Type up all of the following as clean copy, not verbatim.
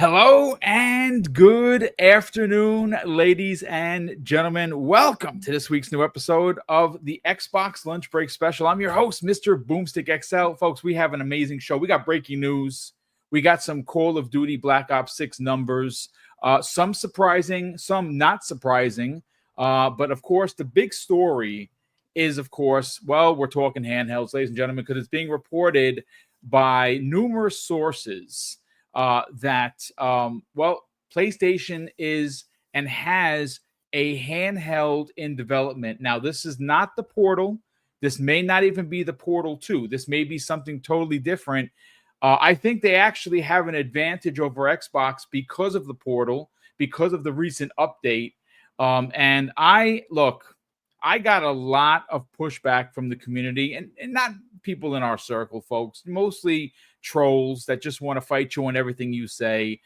Hello and good afternoon, ladies and gentlemen. Welcome to this week's new episode of the Xbox Lunch Break Special. I'm your host, Mr. BoomStick XL. Folks, we have an amazing show. We got breaking news. We got some Call of Duty Black Ops 6 numbers. Some surprising, some not surprising. But of course, the big story is, of course, well, we're talking handhelds, ladies and gentlemen, because it's being reported by numerous sources that PlayStation is and has a handheld in development. Now, this is not the Portal. This may not even be the Portal 2. This may be something totally different. I think they actually have an advantage over Xbox because of the Portal, because of the recent update. And I got a lot of pushback from the community and not people in our circle, folks, mostly trolls that just want to fight you on everything you say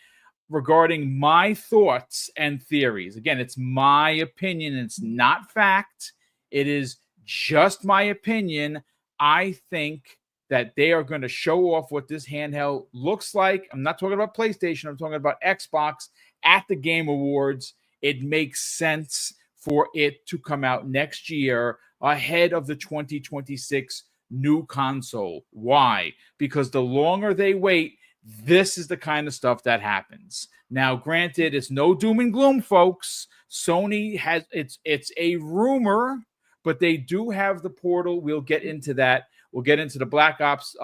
regarding my thoughts and theories. Again, it's my opinion. It's not fact. It is just my opinion. I think that they are going to show off what this handheld looks like. I'm not talking about PlayStation. I'm talking about Xbox at the Game Awards. It makes sense for it to come out next year ahead of the 2026 new console. Why? Because the longer they wait, this is the kind of stuff that happens. Now, granted, it's no doom and gloom, folks. Sony has it's a rumor, but they do have the Portal. We'll get into that. We'll get into the Black Ops,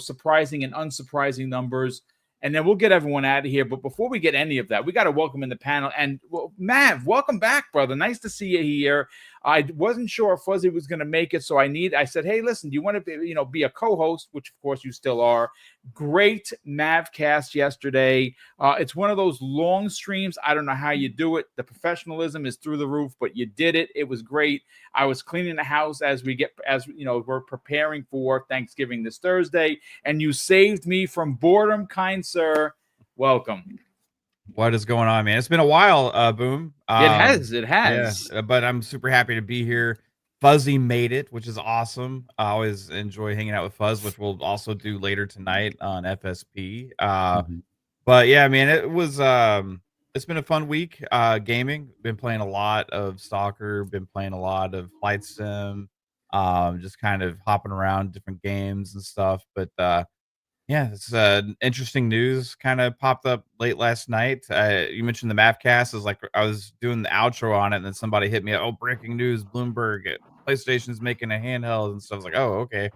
surprising and unsurprising numbers. And then we'll get everyone out of here. But before we get any of that, we got to welcome in the panel. And Mav, welcome back, brother. Nice to see you here. I wasn't sure if Fuzzy was going to make it, so I said, hey, listen, do you want to be a co-host, which of course you still are. Great Mavcast yesterday. It's one of those long streams. I don't know how you do it. The professionalism is through the roof, but you did it. It was great. I was cleaning the house as we're preparing for Thanksgiving this Thursday, and you saved me from boredom, kind sir. Welcome. What is going on, man? It's been a while, Boom. It has. Yeah, but I'm super happy to be here. Fuzzy made it, which is awesome. I always enjoy hanging out with Fuzz, which we'll also do later tonight on FSP. But yeah, man, it's been a fun week. Gaming. Been playing a lot of Stalker, been playing a lot of Flight Sim, just kind of hopping around different games and stuff. But yeah, it's interesting news kind of popped up late last night. You mentioned the Mavcast. Is like I was doing the outro on it, and then somebody hit me up. Oh, breaking news! Bloomberg, PlayStation's making a handheld and stuff. I was like, oh, okay,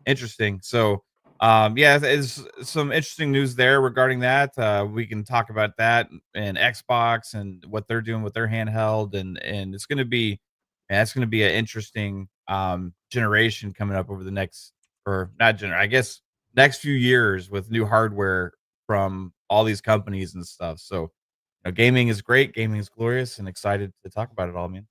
interesting. So, yeah, it's some interesting news there regarding that. We can talk about that and Xbox and what they're doing with their handheld, and it's gonna be, that's gonna be an interesting generation coming up over the next, or not I guess next few years with new hardware from all these companies and stuff. So, gaming is great, gaming is glorious, and excited to talk about it all, man.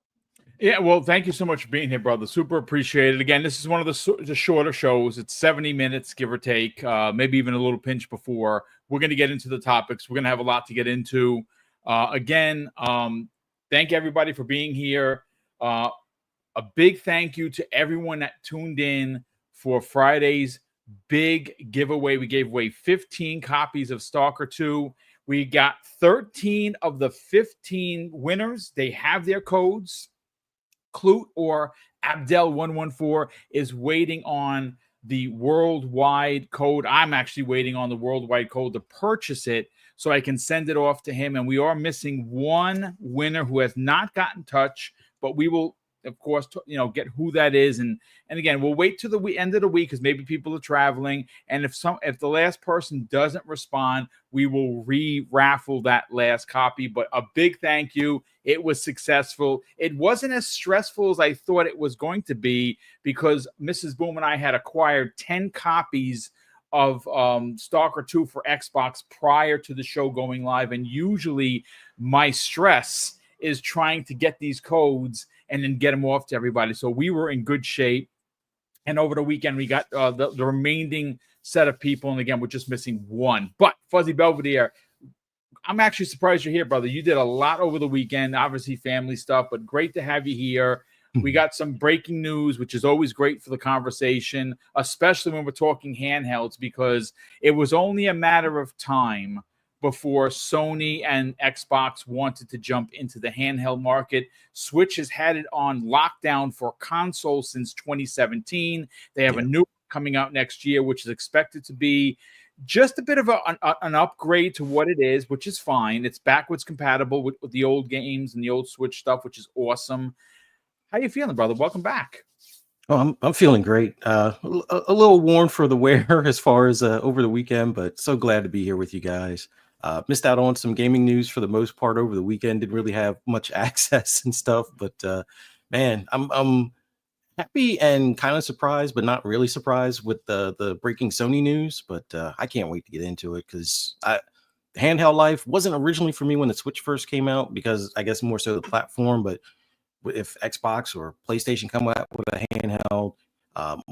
Yeah, well, thank you so much for being here, brother. Super appreciated. Again, this is one of the shorter shows. It's 70 minutes, give or take, maybe even a little pinch before. We're going to get into the topics. We're going to have a lot to get into. Thank everybody for being here. A big thank you to everyone that tuned in for Friday's big giveaway. We gave away 15 copies of Stalker 2. We got 13 of the 15 winners. They have their codes. Clute or Abdel114 is waiting on the worldwide code. I'm actually waiting on the worldwide code to purchase it so I can send it off to him. And we are missing one winner who has not gotten in touch, but we will, of course, get who that is. And again, we'll wait till the end of the week because maybe people are traveling. And if the last person doesn't respond, we will re-raffle that last copy. But a big thank you. It was successful. It wasn't as stressful as I thought it was going to be because Mrs. Boom and I had acquired 10 copies of Stalker 2 for Xbox prior to the show going live. And usually my stress is trying to get these codes and then get them off to everybody. So we were in good shape. And over the weekend, we got the remaining set of people. And again, we're just missing one. But Fuzzy Belvedere, I'm actually surprised you're here, brother. You did a lot over the weekend, obviously family stuff, but great to have you here. We got some breaking news, which is always great for the conversation, especially when we're talking handhelds, because it was only a matter of time before Sony and Xbox wanted to jump into the handheld market. Switch has had it on lockdown for console since 2017. They have a new coming out next year, which is expected to be just a bit of an upgrade to what it is, which is fine. It's backwards compatible with the old games and the old Switch stuff, which is awesome. How you feeling, brother? Welcome back. Oh, I'm feeling great. A little worn for the wear as far as over the weekend, but so glad to be here with you guys. Missed out on some gaming news for the most part over the weekend. Didn't really have much access and stuff, but man, I'm happy and kind of surprised, but not really surprised with the breaking Sony news. But I can't wait to get into it because handheld life wasn't originally for me when the Switch first came out, because I guess more so the platform, but if Xbox or PlayStation come out with a handheld,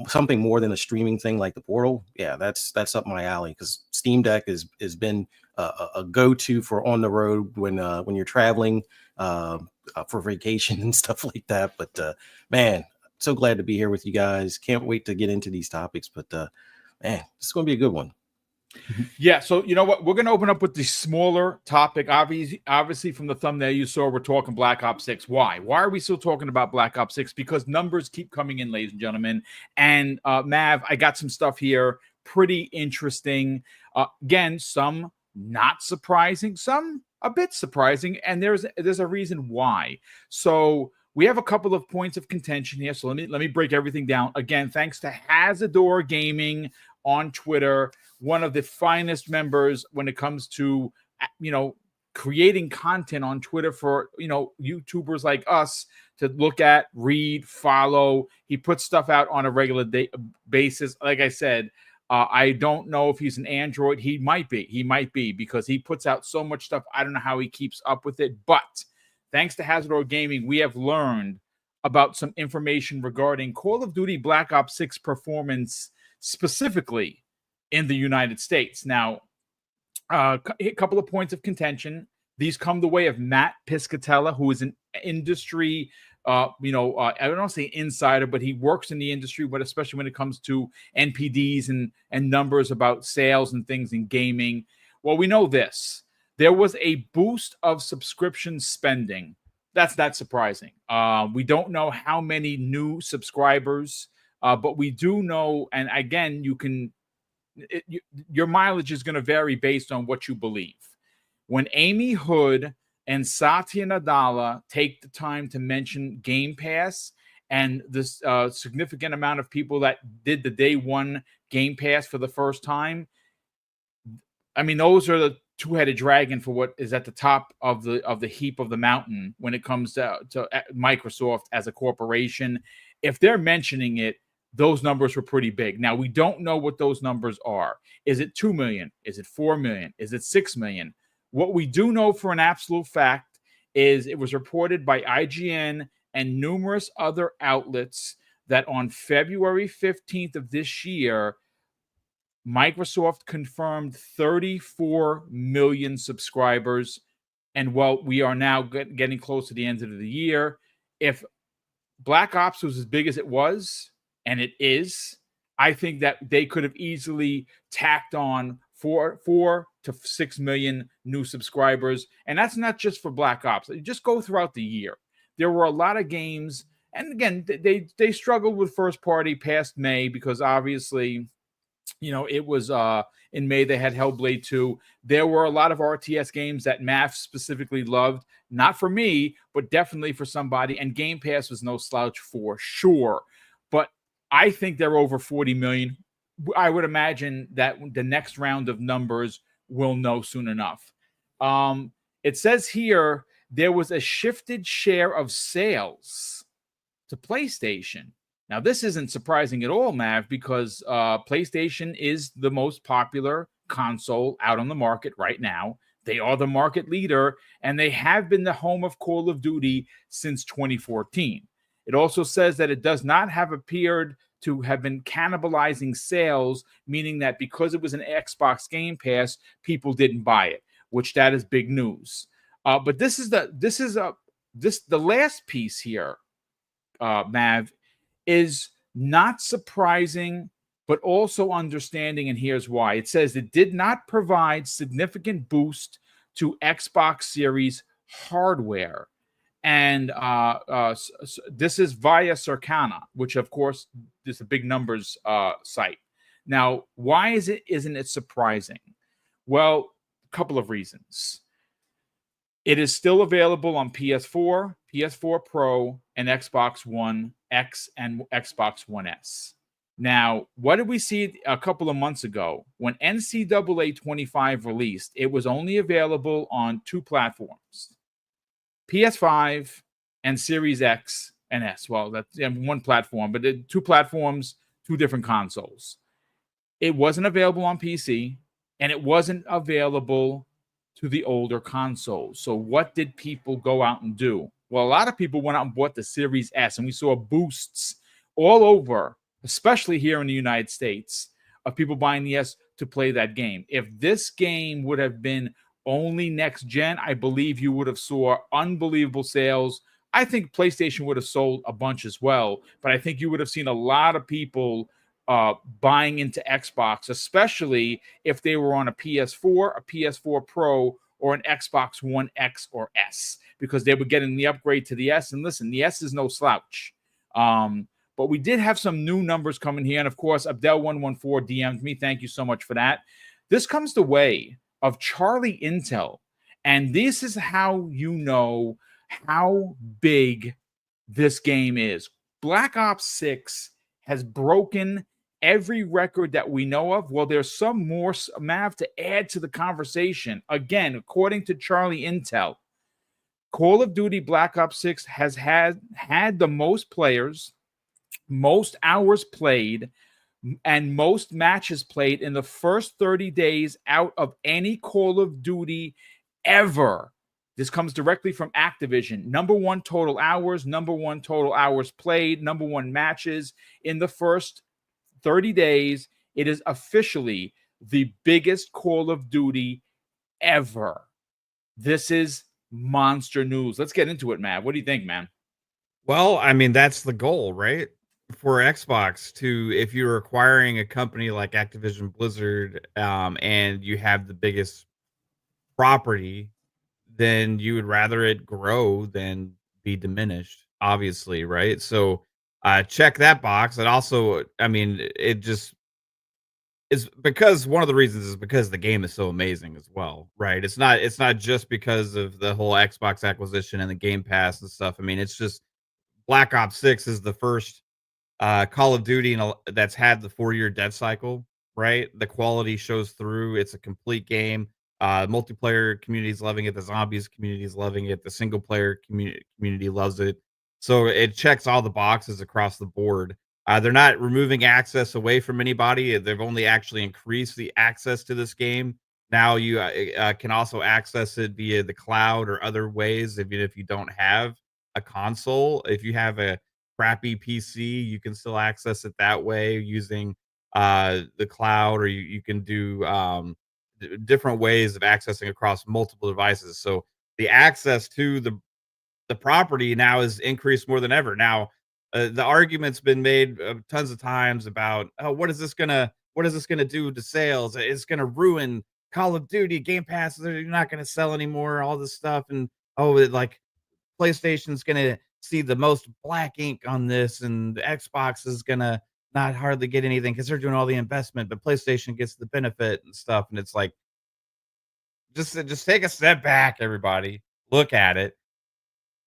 something more than a streaming thing like the Portal, yeah, that's up my alley, because Steam Deck has been a go-to for on the road when you're traveling for vacation and stuff like that. But man, so glad to be here with you guys. Can't wait to get into these topics. But man, it's going to be a good one. Yeah, so you know what? We're going to open up with the smaller topic. Obviously, from the thumbnail you saw, we're talking Black Ops 6. Why? Why are we still talking about Black Ops 6? Because numbers keep coming in, ladies and gentlemen. And Mav, I got some stuff here, pretty interesting. Again, some not surprising, some a bit surprising, and there's a reason why. So we have a couple of points of contention here. So let me break everything down. Again, thanks to Hazador Gaming on Twitter, one of the finest members when it comes to, creating content on Twitter for, YouTubers like us to look at, read, follow. He puts stuff out on a regular basis. Like I said, I don't know if he's an Android. He might be because he puts out so much stuff. I don't know how he keeps up with it, but thanks to Hazardor Gaming, we have learned about some information regarding Call of Duty Black Ops 6 performance, specifically in the United States. Now, a couple of points of contention. These come the way of Matt Piscatella, who is an industry, I don't want to say insider, but he works in the industry, but especially when it comes to NPDs and numbers about sales and things in gaming. Well, we know this. There was a boost of subscription spending. That's not surprising. We don't know how many new subscribers, but we do know, and again, your mileage is going to vary based on what you believe. When Amy Hood and Satya Nadella take the time to mention Game Pass and this significant amount of people that did the day one Game Pass for the first time, I mean, those are the two-headed dragon for what is at the top of the heap of the mountain when it comes to Microsoft as a corporation. If they're mentioning it, those numbers were pretty big. Now, we don't know what those numbers are. Is it 2 million? Is it 4 million? Is it 6 million? What we do know for an absolute fact is it was reported by IGN and numerous other outlets that on February 15th of this year, Microsoft confirmed 34 million subscribers. And while we are now getting close to the end of the year, if Black Ops was as big as it was, and it is, I think that they could have easily tacked on 4 to 6 million new subscribers. And that's not just for Black Ops. You just go throughout the year. There were a lot of games. And again, they struggled with first party past May because obviously, it was in May they had Hellblade 2. There were a lot of RTS games that Math specifically loved. Not for me, but definitely for somebody. And Game Pass was no slouch for sure. But I think they're over 40 million. I would imagine that the next round of numbers will know soon enough. It says here there was a shifted share of sales to PlayStation. Now, this isn't surprising at all, Mav, because PlayStation is the most popular console out on the market right now. They are the market leader, and they have been the home of Call of Duty since 2014. It also says that it does not have appeared to have been cannibalizing sales, meaning that because it was an Xbox Game Pass, people didn't buy it, which that is big news. But the last piece here, Mav, is not surprising but also understanding, and here's why. It says it did not provide significant boost to Xbox Series hardware. And this is via Circana, which of course is a big numbers site. Now, why isn't it surprising? Well, a couple of reasons. It is still available on PS4, PS4 Pro, and Xbox One X and Xbox One S. Now, what did we see a couple of months ago? When NCAA 25 released, it was only available on 2 platforms, PS5 and Series X and S. Well, that's one platform, but 2 platforms, 2 different consoles. It wasn't available on PC, and it wasn't available to the older consoles. So what did people go out and do? Well, a lot of people went out and bought the Series S, and we saw boosts all over, especially here in the United States, of people buying the S to play that game. If this game would have been only next gen, I believe you would have saw unbelievable sales. I think PlayStation would have sold a bunch as well, but I think you would have seen a lot of people buying into Xbox, especially if they were on a PS4, a PS4 Pro, or an Xbox One X or S, because they were getting the upgrade to the S. And listen, the S is no slouch. But we did have some new numbers coming here. And of course, Abdel114 DM'd me. Thank you so much for that. This comes the way of Charlie Intel. And this is how you know how big this game is. Black Ops 6 has broken every record that we know of. Well, there's some more, Mav, to add to the conversation. Again, according to Charlie Intel, Call of Duty Black Ops 6 has had the most players, most hours played, and most matches played in the first 30 days out of any Call of Duty ever. This comes directly from Activision. Number 1 total hours, number 1 total hours played, number 1 matches in the first 30 days. It is officially the biggest Call of Duty ever. This is monster news. Let's get into it, Matt. What do you think, man? Well, I mean, that's the goal, right? For Xbox to, if you're acquiring a company like Activision Blizzard, and you have the biggest property, then you would rather it grow than be diminished, obviously, right? So check that box. And also, I mean, it just is because one of the reasons is because the game is so amazing as well, right? It's not just because of the whole Xbox acquisition and the Game Pass and stuff. I mean, it's just Black Ops 6 is the first Call of Duty that's had the 4-year dev cycle, right? The quality shows through. It's a complete game. Multiplayer community is loving it. The zombies community is loving it. The single player community loves it. So it checks all the boxes across the board. They're not removing access away from anybody. They've only actually increased the access to this game. Now you can also access it via the cloud or other ways, even if you don't have a console. If you have a crappy PC, you can still access it that way using the cloud, or you can do different ways of accessing across multiple devices. So the access to the property now is increased more than ever. Now, the argument's been made tons of times about, oh, what is this gonna do to sales? It's gonna ruin Call of Duty, Game Pass. They're not gonna sell anymore. All this stuff, and like PlayStation's gonna see the most black ink on this, and the Xbox is gonna not hardly get anything because they're doing all the investment, but PlayStation gets the benefit and stuff. And it's like, just take a step back, everybody. Look at it.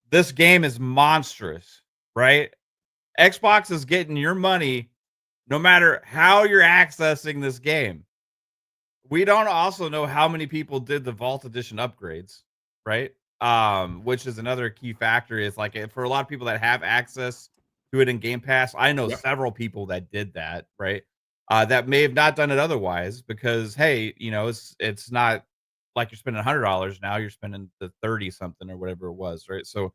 This game is monstrous, right? Xbox is getting your money no matter how you're accessing this game. We don't also know how many people did the Vault Edition upgrades, right? Which is another key factor. Is like, for a lot of people that have access to it in Game Pass, I know several people that did that, right? That may have not done it otherwise because, hey, it's not like you're spending $100 now, you're spending the 30 something or whatever it was, right? So,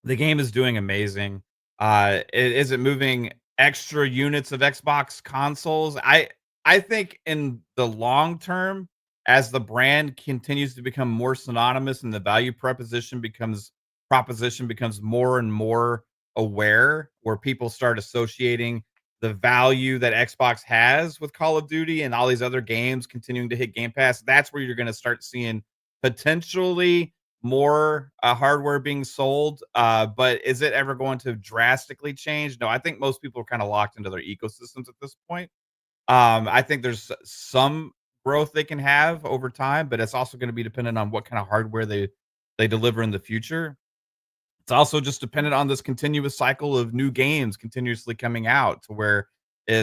the game is doing amazing. Is it moving extra units of Xbox consoles? I think in the long term, as the brand continues to become more synonymous and the value proposition becomes more and more aware, where people start associating the value that Xbox has with Call of Duty and all these other games continuing to hit Game Pass, that's where you're going to start seeing potentially more hardware being sold. But is it ever going to drastically change? No, I think most people are kind of locked into their ecosystems at this point. I think there's some growth they can have over time, but it's also going to be dependent on what kind of hardware they deliver in the future. It's also just dependent on this continuous cycle of new games continuously coming out to where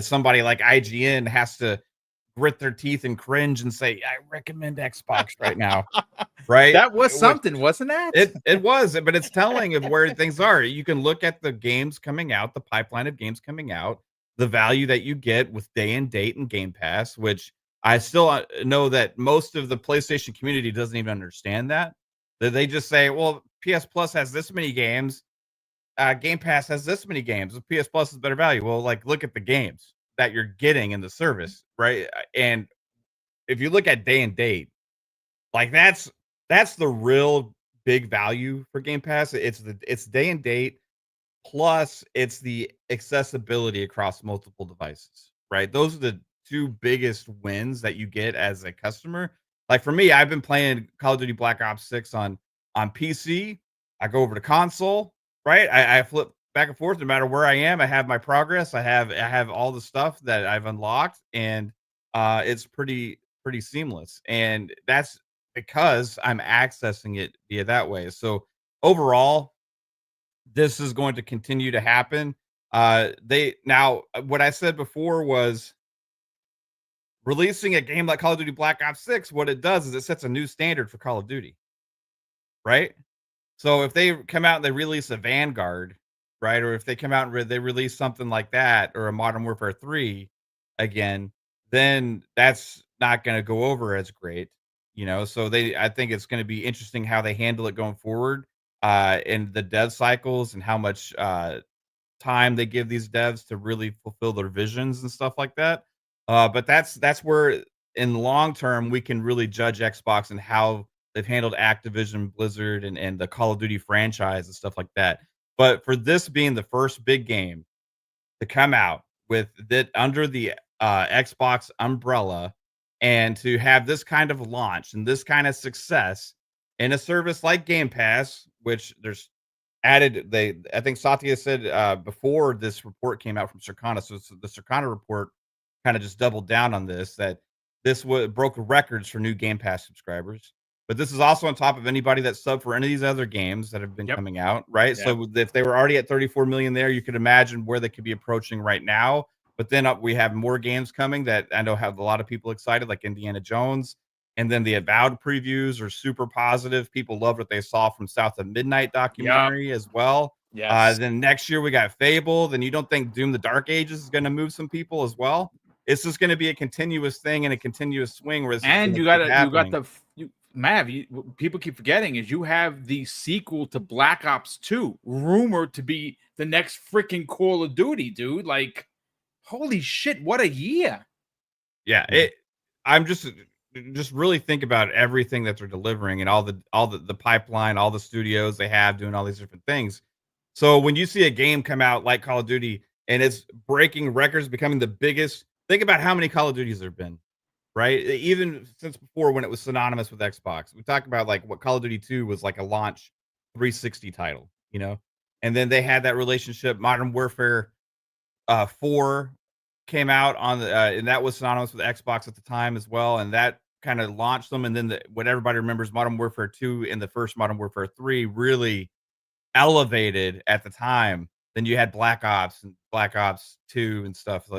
somebody like IGN has to grit their teeth and cringe and say, I recommend Xbox right now. Right? That was Which something, wasn't that? it was, but it's telling of where things are. You can look at the games coming out, the pipeline of games coming out, the value that you get with day and date and Game Pass, which I still know that most of the PlayStation community doesn't even understand that. That they just say, well, PS Plus has this many games, Game Pass has this many games. PS Plus is better value. Well, like look at the games that you're getting in the service, right? And if you look at day and date, like that's the real big value for Game Pass. It's day and date plus it's the accessibility across multiple devices, right? Those are the two biggest wins that you get as a customer. Like for me, I've been playing Call of Duty Black Ops 6 on PC. I go over to console, right? I flip back and forth no matter where I am. I have my progress. I have all the stuff that I've unlocked, and it's pretty seamless. And that's because I'm accessing it via that way. So overall, this is going to continue to happen. What I said before was releasing a game like Call of Duty Black Ops 6. What it does is it sets a new standard for Call of Duty, right? So if they come out and they release a Vanguard, right, or if they come out and they release something like that, or a Modern Warfare 3 again, then that's not going to go over as great, you know. So I think it's going to be interesting how they handle it going forward, in the dev cycles and how much time they give these devs to really fulfill their visions and stuff like that. But that's where in long term we can really judge Xbox and how they've handled Activision, Blizzard, and the Call of Duty franchise and stuff like that. But for this being the first big game to come out with that under the Xbox umbrella and to have this kind of launch and this kind of success in a service like Game Pass, which there's added, I think Satya said before this report came out from Circana. So the Circana report kind of just doubled down on this, that this broke records for new Game Pass subscribers. But this is also on top of anybody that subbed for any of these other games that have been coming out, right? Yep. So if they were already at 34 million there, you could imagine where they could be approaching right now. But then we have more games coming that I know have a lot of people excited, like Indiana Jones. And then the Avowed previews are super positive. People loved what they saw from South of Midnight documentary as well. Yes. Then next year we got Fable. Then you don't think Doom the Dark Ages is going to move some people as well? It's just going to be a continuous thing and a continuous swing. Where And Mav, people keep forgetting is you have the sequel to Black Ops 2 rumored to be the next freaking Call of Duty, dude. Like, holy shit, what a year. Yeah, I'm just really think about everything that they're delivering and all the pipeline, all the studios they have doing all these different things. So when you see a game come out like Call of Duty and it's breaking records, becoming the biggest, think about how many Call of Duties there have been, right? Even since before when it was synonymous with Xbox. We talk about like what Call of Duty 2 was like a launch 360 title, you know? And then they had that relationship. Modern Warfare 4 came out on the and that was synonymous with Xbox at the time as well, and that kind of launched them. And then what everybody remembers, Modern Warfare 2 and the first Modern Warfare 3 really elevated at the time. Then you had Black Ops and Black Ops 2 and stuff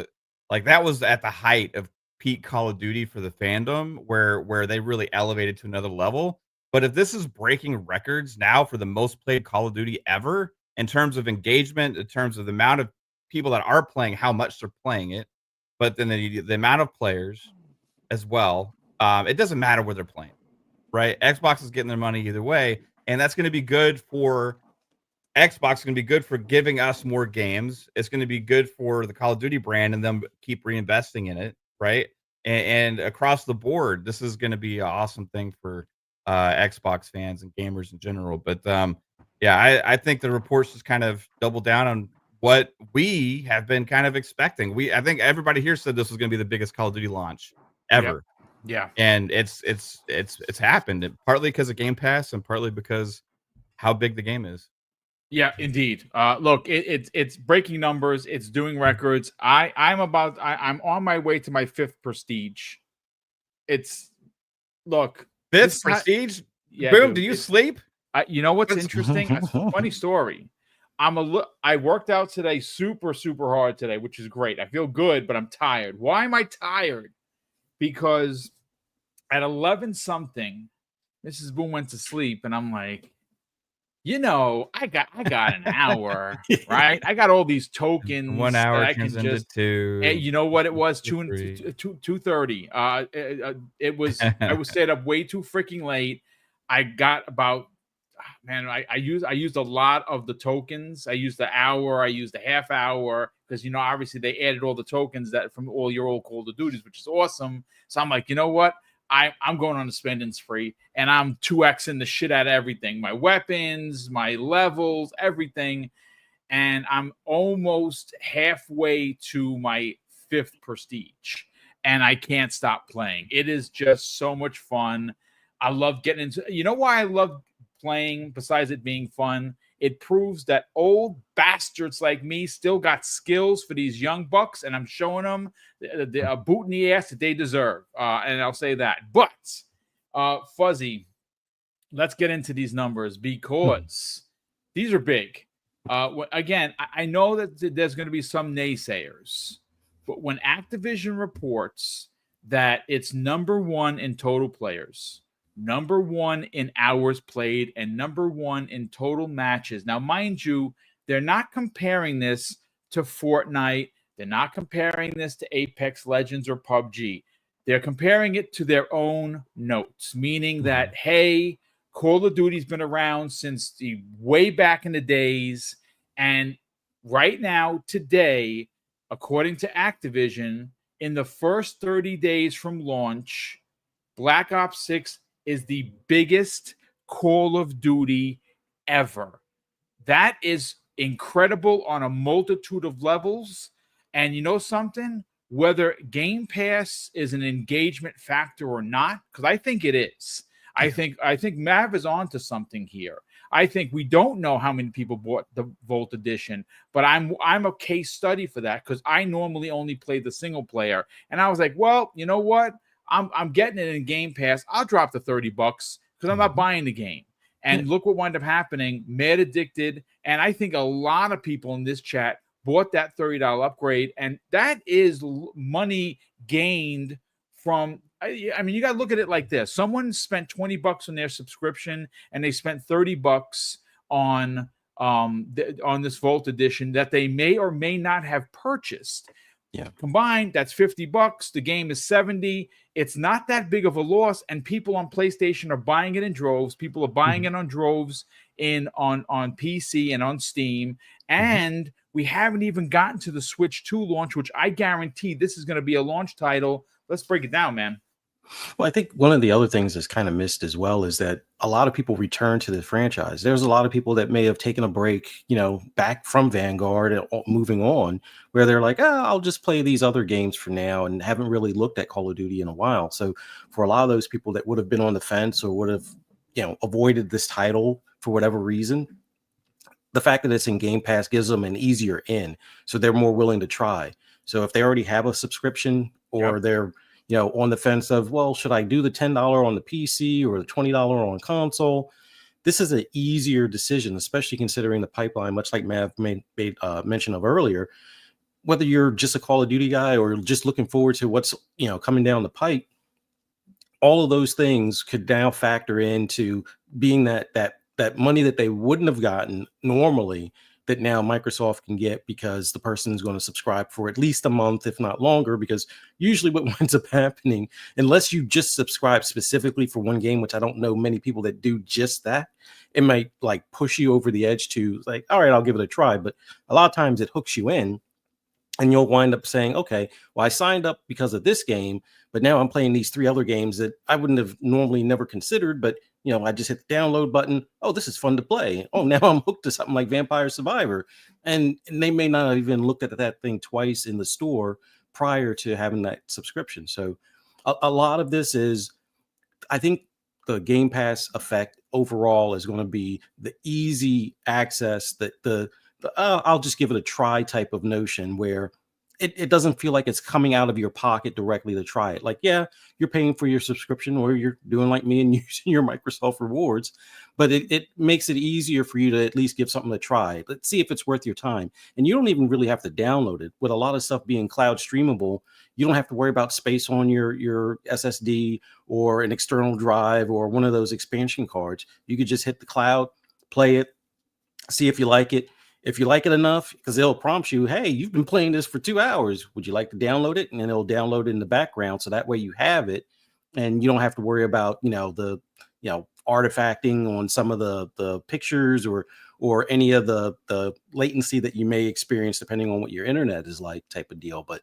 like that was at the height of peak Call of Duty for the fandom, where they really elevated to another level. But if this is breaking records now for the most played Call of Duty ever in terms of engagement, in terms of the amount of people that are playing, how much they're playing it, but then the amount of players as well, it doesn't matter where they're playing, right? Xbox is getting their money either way, and that's going to be good for Xbox. Is going to be good for giving us more games. It's going to be good for the Call of Duty brand and them keep reinvesting in it, right? And across the board, this is going to be an awesome thing for Xbox fans and gamers in general. But yeah, I think the reports just kind of double down on what we have been kind of expecting. I think everybody here said this was going to be the biggest Call of Duty launch ever. Yeah. And it's happened, and partly because of Game Pass and partly because how big the game is. Yeah, indeed. Look, it's breaking numbers. It's doing records. I'm on my way to my 5th prestige. It's look, Fifth prestige. Yeah, Boom. dude, Do you sleep? You know what's interesting? It's a funny story. I worked out today super hard today, which is great. I feel good, but I'm tired. Why am I tired? Because at 11 something, Mrs. Boom went to sleep, and I'm like, I got an hour, right? I got all these tokens. 1 hour that I turns can into just, 2. you know what it was? 3. 2:30. It was. I was stayed up way too freaking late. I got about, man. I used a lot of the tokens. I used the hour. I used the half hour because obviously they added all the tokens that from all your old Call of Duties, which is awesome. So I'm like, you know what? I'm going on a spending spree, and I'm 2xing the shit out of everything. My weapons, my levels, everything. And I'm almost halfway to my 5th prestige, and I can't stop playing. It is just so much fun. I love getting into, why I love playing besides it being fun? It proves that old bastards like me still got skills for these young bucks, and I'm showing them the boot in the ass that they deserve. And I'll say that. But, Fuzzy, let's get into these numbers because these are big. Again, I know that there's going to be some naysayers, but when Activision reports that it's number 1 in total players, number 1 in hours played, and number 1 in total matches. Now, mind you, they're not comparing this to Fortnite. They're not comparing this to Apex Legends or PUBG. They're comparing it to their own notes, meaning that, hey, Call of Duty's been around since the way back in the days. And right now, today, according to Activision, in the first 30 days from launch, Black Ops 6 is the biggest Call of Duty ever. That is incredible on a multitude of levels. And you know something? Whether Game Pass is an engagement factor or not, because I think it is. I think Mav is onto something here. I think we don't know how many people bought the Volt Edition, but I'm a case study for that because I normally only play the single player. And I was like, well, you know what? I'm getting it in Game Pass. I'll drop the $30 because I'm not buying the game. And look what wound up happening. Mad Addicted. And I think a lot of people in this chat bought that $30 upgrade. And that is money gained from, I mean, you got to look at it like this. Someone spent $20 on their subscription and they spent $30 on this Volt Edition that they may or may not have purchased. Yeah. Combined, that's $50. The game is $70. It's not that big of a loss, and people on PlayStation are buying it in droves. People are buying it on droves on PC and on Steam. And we haven't even gotten to the Switch 2 launch, which I guarantee this is going to be a launch title. Let's break it down, man. Well, I think one of the other things that's kind of missed as well is that a lot of people return to the franchise. There's a lot of people that may have taken a break, back from Vanguard and moving on, where they're like, I'll just play these other games for now and haven't really looked at Call of Duty in a while. So for a lot of those people that would have been on the fence or would have, avoided this title for whatever reason, the fact that it's in Game Pass gives them an easier in. So they're more willing to try. So if they already have a subscription or they're on the fence of, well, should I do the $10 on the PC or the $20 on console? This is an easier decision, especially considering the pipeline, much like Mav made mention of earlier. Whether you're just a Call of Duty guy or just looking forward to what's coming down the pipe, all of those things could now factor into being that money that they wouldn't have gotten normally, that now Microsoft can get because the person is going to subscribe for at least a month, if not longer, because usually what winds up happening, unless you just subscribe specifically for one game, which I don't know many people that do just that, it might like push you over the edge to like, all right, I'll give it a try. But a lot of times it hooks you in and you'll wind up saying, okay, well, I signed up because of this game, but now I'm playing these 3 other games that I wouldn't have normally never considered, but I just hit the download button. Oh, this is fun to play. Oh, now I'm hooked to something like Vampire Survivor. And they may not have even looked at that thing twice in the store prior to having that subscription. So a lot of this is, I think the Game Pass effect overall is going to be the easy access, that the I'll just give it a try type of notion where it doesn't feel like it's coming out of your pocket directly to try it. Like, yeah, you're paying for your subscription, or you're doing like me and using your Microsoft rewards, but it makes it easier for you to at least give something a try. Let's see if it's worth your time. And you don't even really have to download it. With a lot of stuff being cloud streamable, you don't have to worry about space on your SSD or an external drive or one of those expansion cards. You could just hit the cloud, play it, see if you like it. If you like it enough, because they'll prompt you, hey, you've been playing this for 2 hours. Would you like to download it? And then it'll download it in the background. So that way you have it and you don't have to worry about, the artifacting on some of the pictures or any of the latency that you may experience depending on what your internet is like, type of deal. But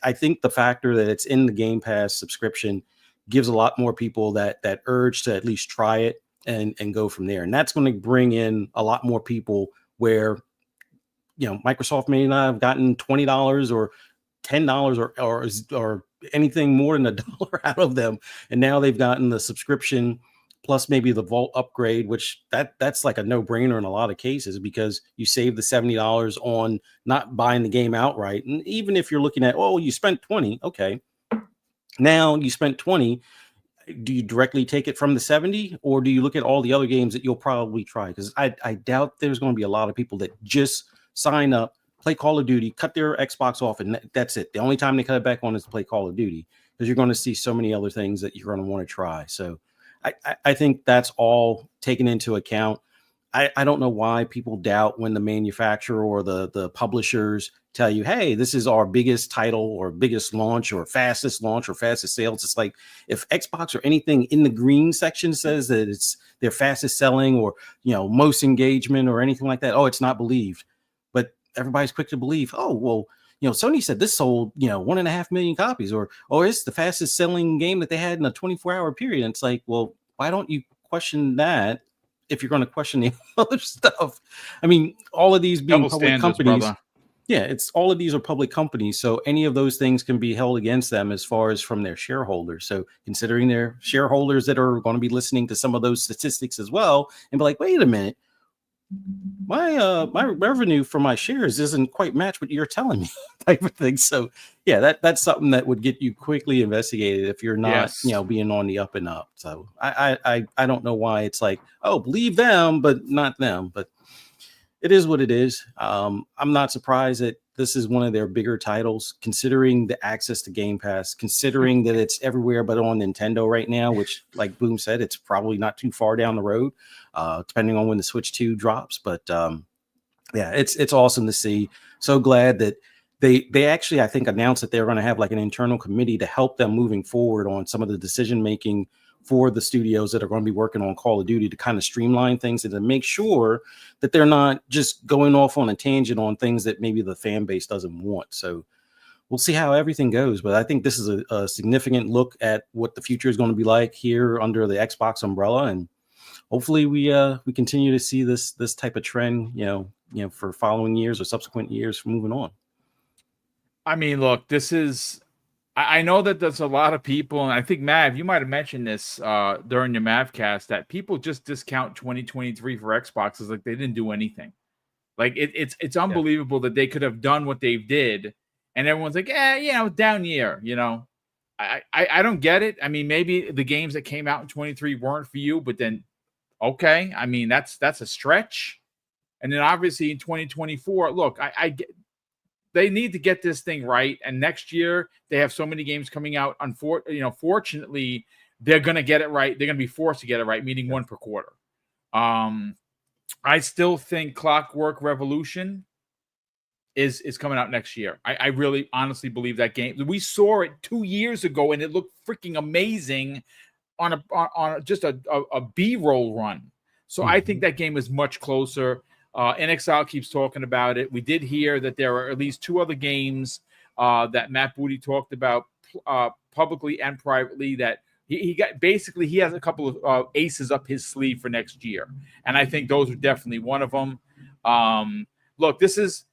I think the factor that it's in the Game Pass subscription gives a lot more people that urge to at least try it and go from there. And that's going to bring in a lot more people where, Microsoft may not have gotten $20 or $10 or anything more than $1 out of them. And now they've gotten the subscription plus maybe the Vault upgrade, which that's like a no-brainer in a lot of cases, because you save the $70 on not buying the game outright. And even if you're looking at, you spent 20, okay, now you spent 20, do you directly take it from the 70, or do you look at all the other games that you'll probably try? Because I doubt there's going to be a lot of people that just sign up, play Call of Duty, cut their Xbox off, and that's it. The only time they cut it back on is to play Call of Duty, because you're going to see so many other things that you're going to want to try. So I think that's all taken into account. I don't know why people doubt when the manufacturer or the publishers tell you, hey, this is our biggest title or biggest launch or fastest sales. It's like, if Xbox or anything in the green section says that it's their fastest selling or, most engagement or anything like that, it's not believed. But everybody's quick to believe, Sony said this sold, 1.5 million copies, or it's the fastest selling game that they had in a 24-hour period. And it's like, well, why don't you question that if you're going to question the other stuff? I mean, all of these being Double public standards, companies. brother. Yeah, it's all of these are public companies. So any of those things can be held against them as far as from their shareholders. So considering their shareholders that are going to be listening to some of those statistics as well and be like, wait a minute, my revenue for my shares isn't quite match what you're telling me, type of thing. So yeah, that's something that would get you quickly investigated if you're not, being on the up and up. So I don't know why it's like, believe them, but not them. But it is what it is. I'm not surprised that this is one of their bigger titles, considering the access to Game Pass, considering that it's everywhere but on Nintendo right now, which, like Boom said, it's probably not too far down the road, depending on when the Switch 2 drops. But it's awesome to see. So glad that they actually, I think, announced that they're going to have like an internal committee to help them moving forward on some of the decision making for the studios that are going to be working on Call of Duty, to kind of streamline things and to make sure that they're not just going off on a tangent on things that maybe the fan base doesn't want. So we'll see how everything goes. But I think this is a significant look at what the future is going to be like here under the Xbox umbrella. And hopefully we continue to see this type of trend, for following years or subsequent years from moving on. I mean, look, this is, I know that there's a lot of people, and I think, Mav, you might have mentioned this during your Mavcast, that people just discount 2023 for Xbox as like they didn't do anything. Like it's unbelievable that they could have done what they did, and everyone's like, down year. I don't get it. I mean, maybe the games that came out in 23 weren't for you, but then okay, I mean that's a stretch. And then obviously in 2024, look, I get. They need to get this thing right, and next year they have so many games coming out. Fortunately, they're going to get it right. They're going to be forced to get it right, meaning one per quarter. I still think Clockwork Revolution is coming out next year. I really honestly believe that game. We saw it 2 years ago, and it looked freaking amazing on just a B-roll run. So I think that game is much closer. NXL keeps talking about it. We did hear that there are at least 2 other games that Matt Booty talked about publicly and privately that He got basically he has a couple of aces up his sleeve for next year, and I think those are definitely one of them. Look, this is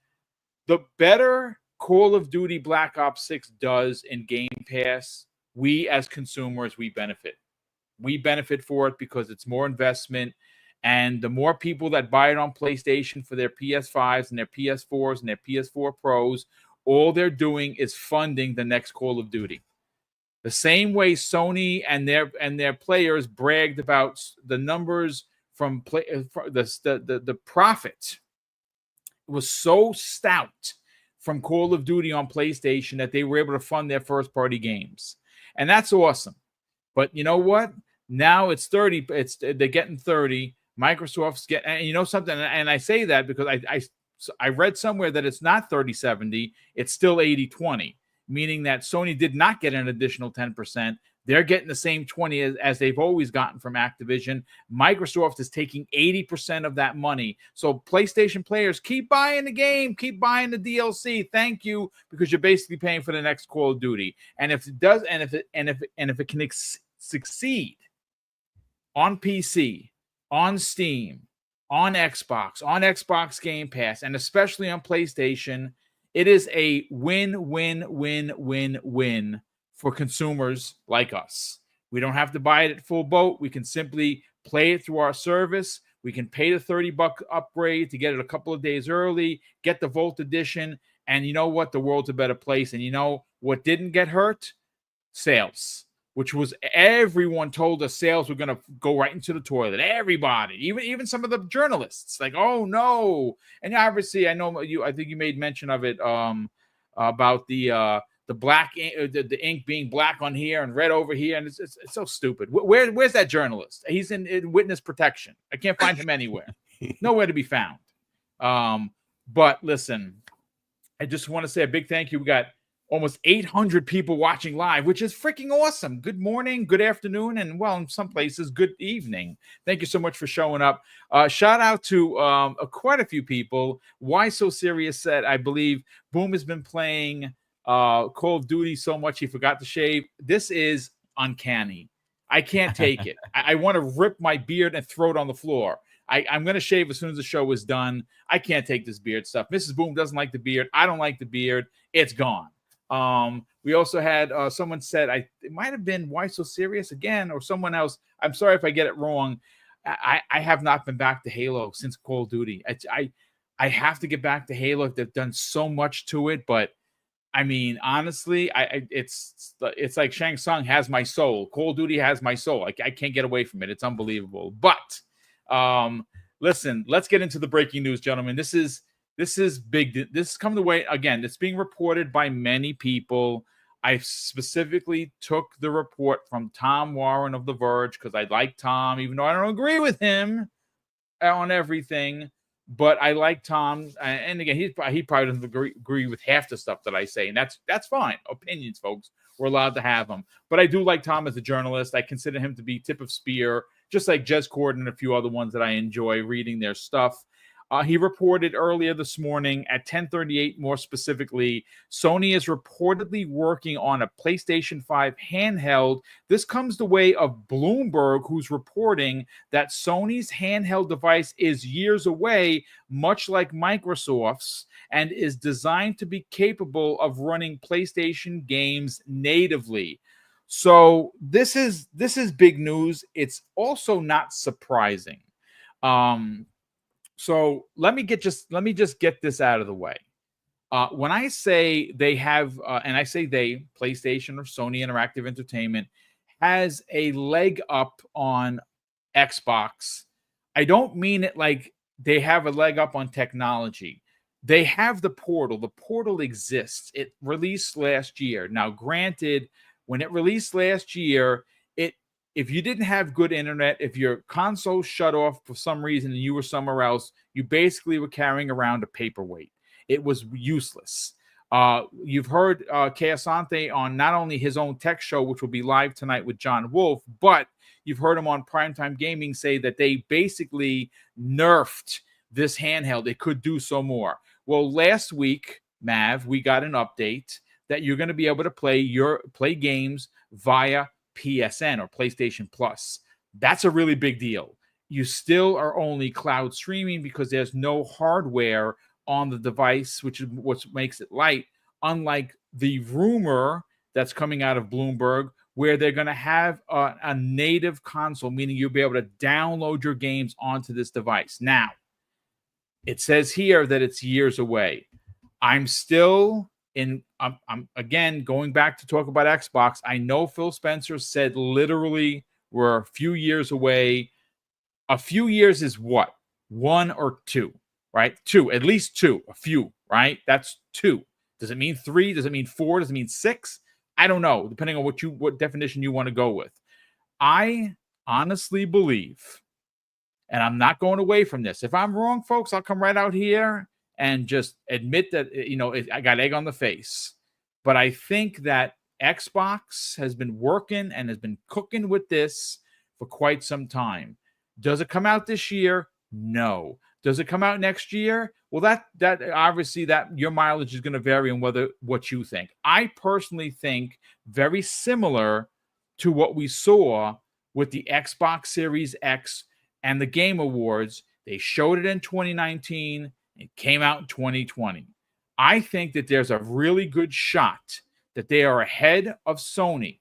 the better Call of Duty Black Ops 6 does in Game Pass. We as consumers, we benefit. We benefit for it because it's more investment. And the more people that buy it on PlayStation for their PS5s and their PS4s and their PS4 Pros, all they're doing is funding the next Call of Duty. The same way Sony and their players bragged about the numbers from the profit was so stout from Call of Duty on PlayStation that they were able to fund their first-party games. And that's awesome. But you know what? Now it's 30. They're getting 30. Microsoft's getting, and you know something, and I say that because I read somewhere that it's not 30-70, it's still 80-20, meaning that Sony did not get an additional 10%. They're getting the same 20 as they've always gotten from Activision. Microsoft is taking 80% of that money. So PlayStation players, keep buying the game, keep buying the DLC. Thank you, because you're basically paying for the next Call of Duty. And if it does, and if it can succeed on PC, on Steam, on Xbox Game Pass, and especially on PlayStation, it is a win for consumers like us. We don't have to buy it at full boat. We can simply play it through our service. We can pay the $30 upgrade to get it a couple of days early, get the Volt Edition, and you know what? The world's a better place. And you know what didn't get hurt? Sales. Which was, everyone told us sales were going to go right into the toilet. Everybody, even some of the journalists, like, oh no. And obviously, I think you made mention of it about the black the ink being black on here and red over here, and it's so stupid. Where's that journalist? He's in witness protection. I can't find him anywhere. Nowhere to be found. But listen, I just want to say a big thank you. We got almost 800 people watching live, which is freaking awesome. Good morning, good afternoon, and well, in some places, good evening. Thank you so much for showing up. Shout out to quite a few people. Why So Serious said, I believe Boom has been playing Call of Duty so much he forgot to shave. This is uncanny. I can't take it. I want to rip my beard and throw it on the floor. I'm going to shave as soon as the show is done. I can't take this beard stuff. Mrs. Boom doesn't like the beard. I don't like the beard. It's gone. We also had someone said, it might have been Why So Serious again, or someone else. I'm sorry if I get it wrong. I have not been back to Halo since Call of Duty. I have to get back to Halo. They've done so much to it, but I mean, honestly, it's like Shang Tsung has my soul. Call of Duty has my soul. I can't get away from it. It's unbelievable. But listen, let's get into the breaking news, gentlemen. This is big. This is coming the way again. It's being reported by many people. I specifically took the report from Tom Warren of The Verge because I like Tom, even though I don't agree with him on everything. But I like Tom, and again, he probably doesn't agree with half the stuff that I say, and that's fine. Opinions, folks, we're allowed to have them. But I do like Tom as a journalist. I consider him to be tip of spear, just like Jez Corden and a few other ones that I enjoy reading their stuff. He reported earlier this morning at 10:38, more specifically, Sony is reportedly working on a PlayStation 5 handheld. This comes the way of Bloomberg, who's reporting that Sony's handheld device is years away, much like Microsoft's, and is designed to be capable of running PlayStation games natively. So this is big news. It's also not surprising. So let me just get this out of the way. When I say they have, and I say they, PlayStation or Sony Interactive Entertainment has a leg up on Xbox, I don't mean it like they have a leg up on technology. They have the portal. The portal exists. It released last year. Now, granted, when it released last year, if you didn't have good internet, if your console shut off for some reason and you were somewhere else, you basically were carrying around a paperweight. It was useless. You've heard Keasante on not only his own tech show, which will be live tonight with John Wolf, but you've heard him on Primetime Gaming say that they basically nerfed this handheld. It could do so more. Well, last week, Mav, we got an update that you're going to be able to play games via PSN or PlayStation Plus. That's a really big deal. You still are only cloud streaming because there's no hardware on the device, which is what makes it light, unlike the rumor that's coming out of Bloomberg, where they're going to have a native console, meaning you'll be able to download your games onto this device. Now, it says here that it's years away. I'm still I'm again going back to talk about Xbox. I know Phil Spencer said literally we're a few years away. A few years is what? 1 or 2, right? 2, at least 2, a few, right? That's 2. Does it mean 3? Does it mean 4? Does it mean 6? I don't know, depending on what definition you want to go with. I honestly believe, and I'm not going away from this. If I'm wrong, folks, I'll come right out here and just admit that, I got egg on the face. But I think that Xbox has been working and has been cooking with this for quite some time. Does it come out this year? No. Does it come out next year? Well, that obviously that your mileage is going to vary on what you think. I personally think very similar to what we saw with the Xbox Series X and the Game Awards. They showed it in 2019. It came out in 2020. I think that there's a really good shot that they are ahead of Sony.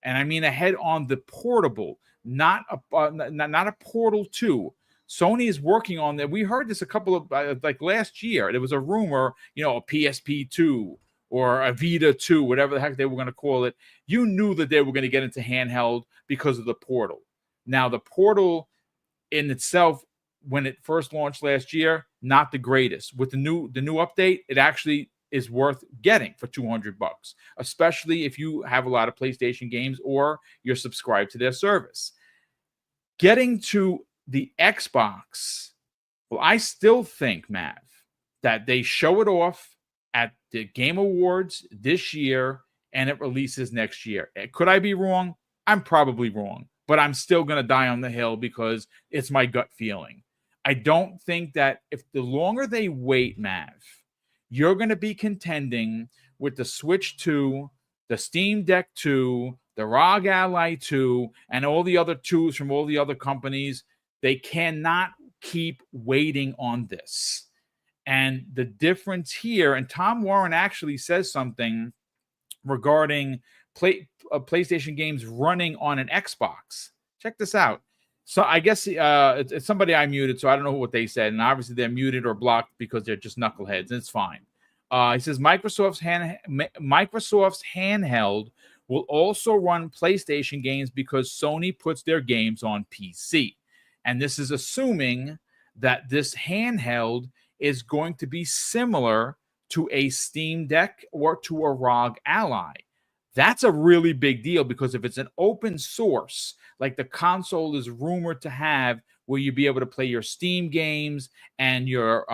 And I mean ahead on the portable, not a Portal 2. Sony is working on that. We heard this a couple of like last year. There was a rumor, a PSP 2 or a Vita 2, whatever the heck they were going to call it. You knew that they were going to get into handheld because of the Portal. Now, the Portal in itself, when it first launched last year, not the greatest. With the new update, it actually is worth getting for $200, especially if you have a lot of PlayStation games or you're subscribed to their service. Getting to the Xbox, well, I still think, Mav, that they show it off at the Game Awards this year and it releases next year. Could I be wrong? I'm probably wrong, but I'm still going to die on the hill because it's my gut feeling. I don't think that if the longer they wait, Mav, you're going to be contending with the Switch 2, the Steam Deck 2, the ROG Ally 2, and all the other 2s from all the other companies. They cannot keep waiting on this. And the difference here, and Tom Warren actually says something regarding PlayStation games running on an Xbox. Check this out. So I guess it's somebody I muted, so I don't know what they said. And obviously they're muted or blocked because they're just knuckleheads, and it's fine. He says Microsoft's handheld will also run PlayStation games because Sony puts their games on PC. And this is assuming that this handheld is going to be similar to a Steam Deck or to a ROG Ally. That's a really big deal because if it's an open source, like the console is rumored to have, where you'll be able to play your Steam games and your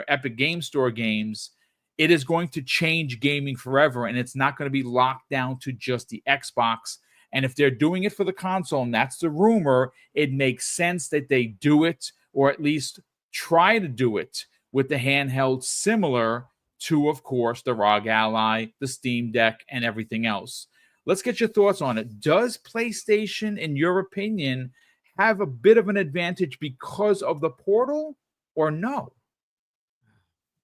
Epic Game Store games, it is going to change gaming forever, and it's not going to be locked down to just the Xbox. And if they're doing it for the console, and that's the rumor, it makes sense that they do it, or at least try to do it with the handheld similar to, of course, the ROG Ally, the Steam Deck, and everything else. Let's get your thoughts on it. Does PlayStation, in your opinion, have a bit of an advantage because of the Portal, or no?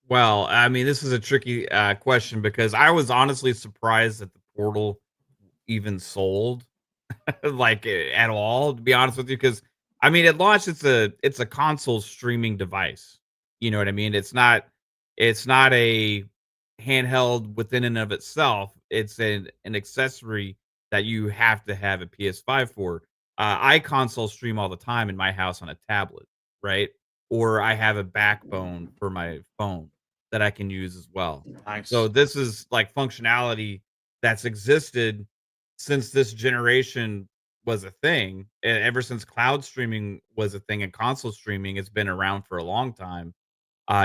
Well, I mean, this is a tricky question because I was honestly surprised that the Portal even sold like at all, to be honest with you, because I mean, at launch it's a console streaming device. You know what I mean? It's not a handheld within and of itself. It's an accessory that you have to have a PS5 for. I console stream all the time in my house on a tablet, right? Or I have a backbone for my phone that I can use as well. Nice. So this is like functionality that's existed since this generation was a thing. Ever since cloud streaming was a thing and console streaming, it's been around for a long time.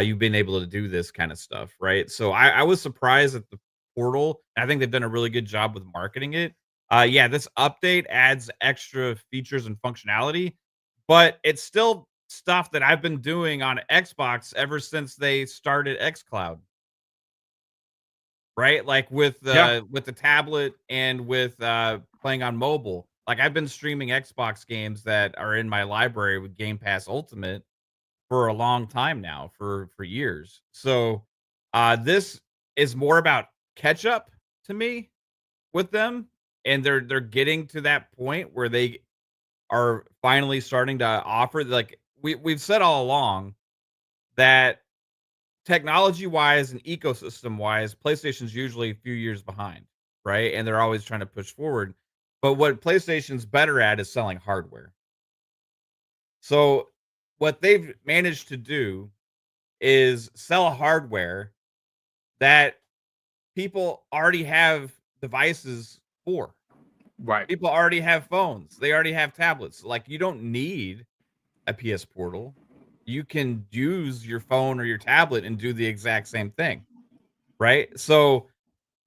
You've been able to do this kind of stuff, right? So I was surprised at the Portal. I think they've done a really good job with marketing it. Yeah, this update adds extra features and functionality, but it's still stuff that I've been doing on Xbox ever since they started xCloud. right? Like with Yeah. the tablet and with playing on mobile. Like I've been streaming Xbox games that are in my library with Game Pass Ultimate for a long time now, for years. So this is more about catch up to me with them, and they're getting to that point where they are finally starting to offer, like we've said all along that technology wise and ecosystem wise, PlayStation's usually a few years behind, right? And they're always trying to push forward. But what PlayStation's better at is selling hardware. So what they've managed to do is sell hardware that people already have devices for. Right. People already have phones. They already have tablets. Like you don't need a PS Portal. You can use your phone or your tablet and do the exact same thing, right? So,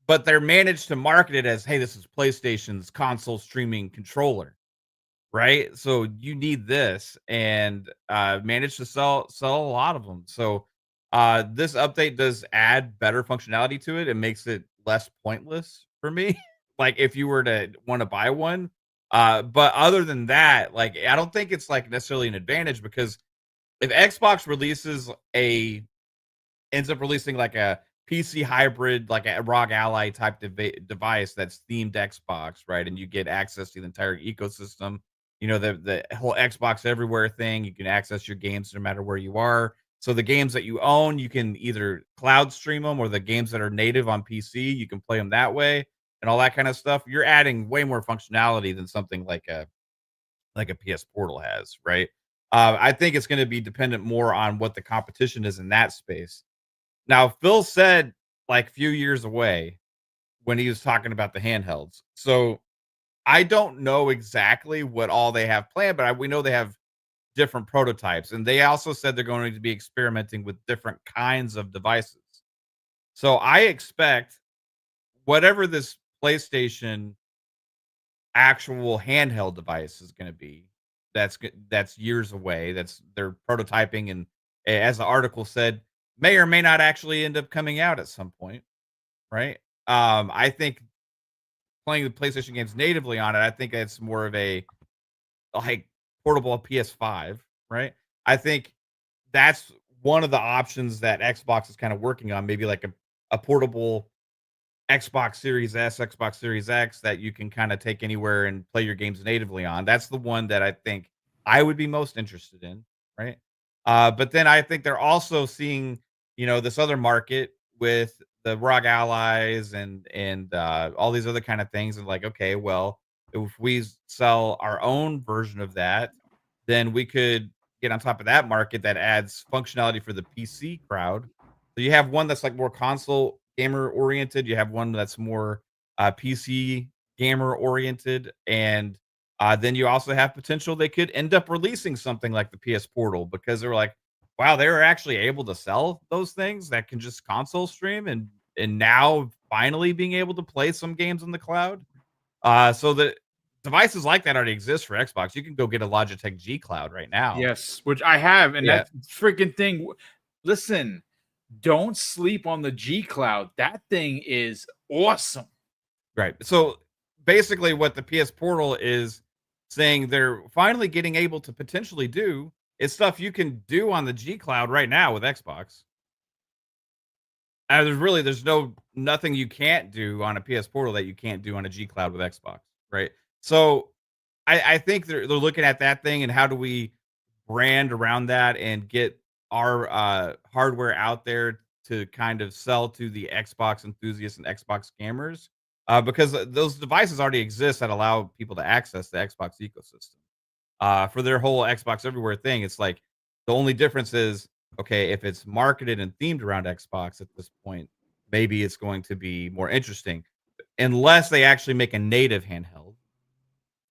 but they're managed to market it as, hey, this is PlayStation's console streaming controller, right? So you need this, and managed to sell a lot of them. So this update does add better functionality to it. It makes it less pointless for me. Like if you were to want to buy one. But other than that, like I don't think it's like necessarily an advantage, because if Xbox ends up releasing like a PC hybrid, like a ROG Ally type device that's themed Xbox, right? And you get access to the entire ecosystem. You know, the whole Xbox everywhere thing. You can access your games no matter where you are. So the games that you own, you can either cloud stream them, or the games that are native on PC, you can play them that way and all that kind of stuff. You're adding way more functionality than something like a PS Portal has, right? I think it's going to be dependent more on what the competition is in that space. Now, Phil said like few years away when he was talking about the handhelds. So I don't know exactly what all they have planned, but we know they have different prototypes. And they also said they're going to be experimenting with different kinds of devices. So I expect whatever this PlayStation actual handheld device is going to be, that's years away. That's they're prototyping, and as the article said, may or may not actually end up coming out at some point, right? I think playing the PlayStation games natively on it, I think it's more of a like portable PS5, right? I think that's one of the options that Xbox is kind of working on, maybe like a portable Xbox Series S, Xbox Series X that you can kind of take anywhere and play your games natively on. That's the one that I think I would be most interested in, right? But then I think they're also seeing, this other market with the ROG Allies and all these other kind of things, and like, okay, well, if we sell our own version of that, then we could get on top of that market that adds functionality for the PC crowd. So you have one that's like more console gamer oriented. You have one that's more PC gamer oriented, and then you also have potential they could end up releasing something like the PS Portal, because they're like, wow, they were actually able to sell those things that can just console stream, and now finally being able to play some games in the cloud. So the devices like that already exist for Xbox. You can go get a Logitech G Cloud right now. Yes, which I have, and Yeah, that freaking thing. Listen, don't sleep on the G Cloud. That thing is awesome. right. So basically, what the PS Portal is saying they're finally getting able to potentially do is stuff you can do on the G Cloud right now with Xbox. And there's nothing you can't do on a PS Portal that you can't do on a G Cloud with Xbox, right? So I think they're looking at that thing, and how do we brand around that and get our hardware out there to kind of sell to the Xbox enthusiasts and Xbox gamers, because those devices already exist that allow people to access the Xbox ecosystem for their whole Xbox Everywhere thing. It's like the only difference is, okay, if it's marketed and themed around Xbox at this point, maybe it's going to be more interesting, unless they actually make a native handheld,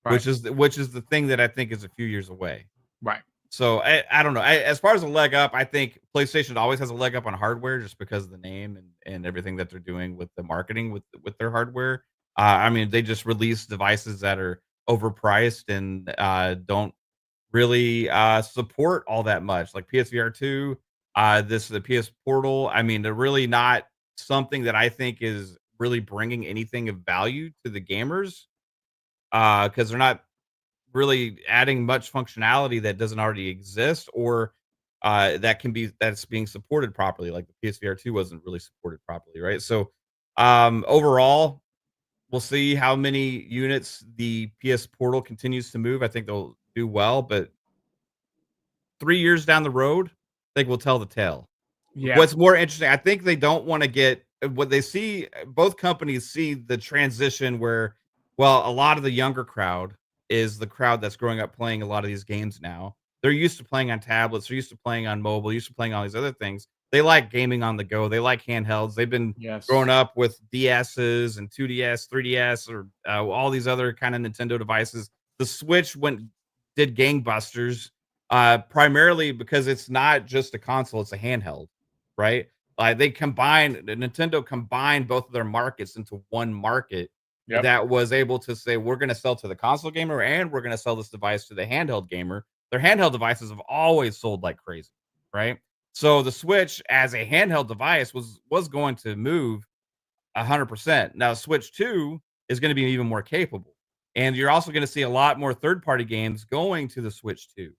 Right, which is the thing that I think is a few years away. right. So I don't know. As far as a leg up, I think PlayStation always has a leg up on hardware just because of the name and everything that they're doing with the marketing with their hardware. I mean, they just release devices that are overpriced and don't really support all that much, like PSVR 2, the PS Portal. I mean, they're really not something that I think is really bringing anything of value to the gamers, because they're not really adding much functionality that doesn't already exist, or that's being supported properly. Like the PSVR 2 wasn't really supported properly, right? So overall, we'll see how many units the PS Portal continues to move. I think they'll do well, but 3 years down the road, I think we'll tell the tale. Yeah. What's more interesting, I think they don't want to get what they see. Both companies see the transition where, well, a lot of the younger crowd is the crowd that's growing up playing a lot of these games now. They're used to playing on tablets, they're used to playing on mobile, used to playing all these other things. They like gaming on the go. They like handhelds. They've been growing Yes. up with DSs and 2DS, 3DS, or all these other kind of Nintendo devices. The Switch did gangbusters, primarily because it's not just a console; it's a handheld, right? Like Nintendo combined both of their markets into one market Yep. that was able to say, we're going to sell to the console gamer and we're going to sell this device to the handheld gamer. Their handheld devices have always sold like crazy, right? So the Switch as a handheld device was going to move 100%. Now, Switch 2 is going to be even more capable. And you're also going to see a lot more third-party games going to the Switch 2.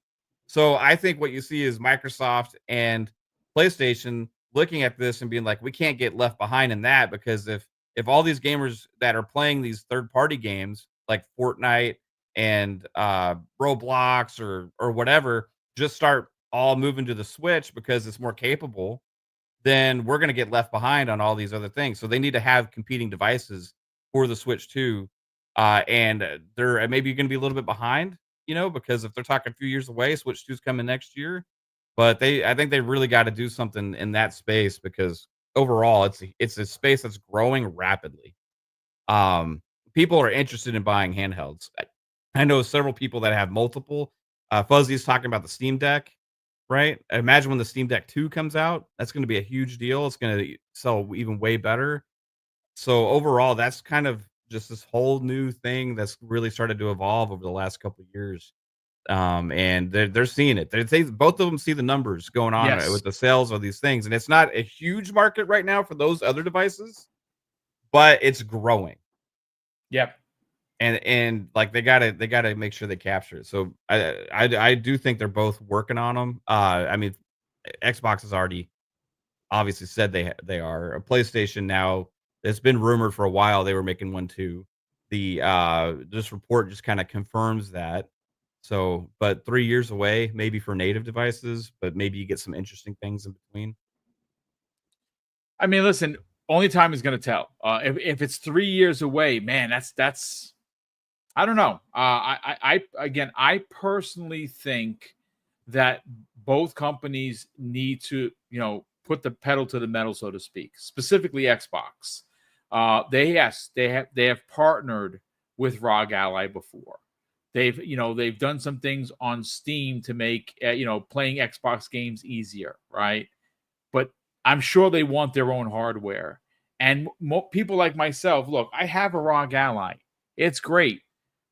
So I think what you see is Microsoft and PlayStation looking at this and being like, we can't get left behind in that, because if all these gamers that are playing these third-party games like Fortnite and Roblox or whatever just start all moving to the Switch because it's more capable, then we're going to get left behind on all these other things. So they need to have competing devices for the Switch 2. And they're maybe going to be a little bit behind, because if they're talking a few years away, Switch 2 is coming next year. But I think they really got to do something in that space, because overall it's a space that's growing rapidly. People are interested in buying handhelds. I know several people that have multiple. Fuzzy's talking about the Steam Deck. Right? Imagine when the Steam Deck 2 comes out, that's gonna be a huge deal. It's gonna sell even way better. So overall, that's kind of just this whole new thing that's really started to evolve over the last couple of years. And they're seeing it. They both of them see the numbers going on Yes. with the sales of these things, and it's not a huge market right now for those other devices, but it's growing. Yep. And like they gotta make sure they capture it. So I do think they're both working on them. I mean, Xbox has already obviously said they are. A PlayStation now, it's been rumored for a while they were making one too. This report just kind of confirms that. So, but 3 years away, maybe for native devices, but maybe you get some interesting things in between. I mean, listen, only time is going to tell. If it's 3 years away, man, that's I don't know. I personally think that both companies need to, put the pedal to the metal, so to speak. Specifically, Xbox. They have partnered with ROG Ally before. They've done some things on Steam to make playing Xbox games easier, right? But I'm sure they want their own hardware. And people like myself, look, I have a ROG Ally. It's great,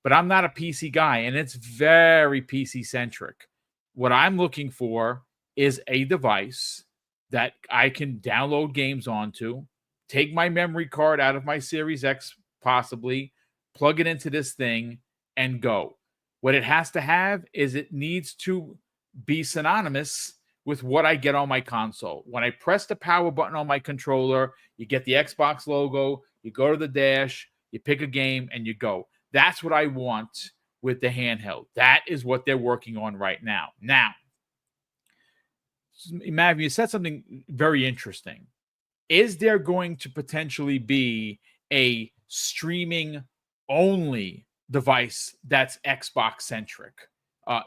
but I'm not a PC guy, and it's very PC centric. What I'm looking for is a device that I can download games onto, take my memory card out of my Series X, possibly, plug it into this thing, and go. What it has to have is it needs to be synonymous with what I get on my console. When I press the power button on my controller, you get the Xbox logo, you go to the dash, you pick a game, and you go. That's what I want with the handheld. That is what they're working on right now. Now, Mav, you said something very interesting. Is there going to potentially be a streaming only device that's Xbox centric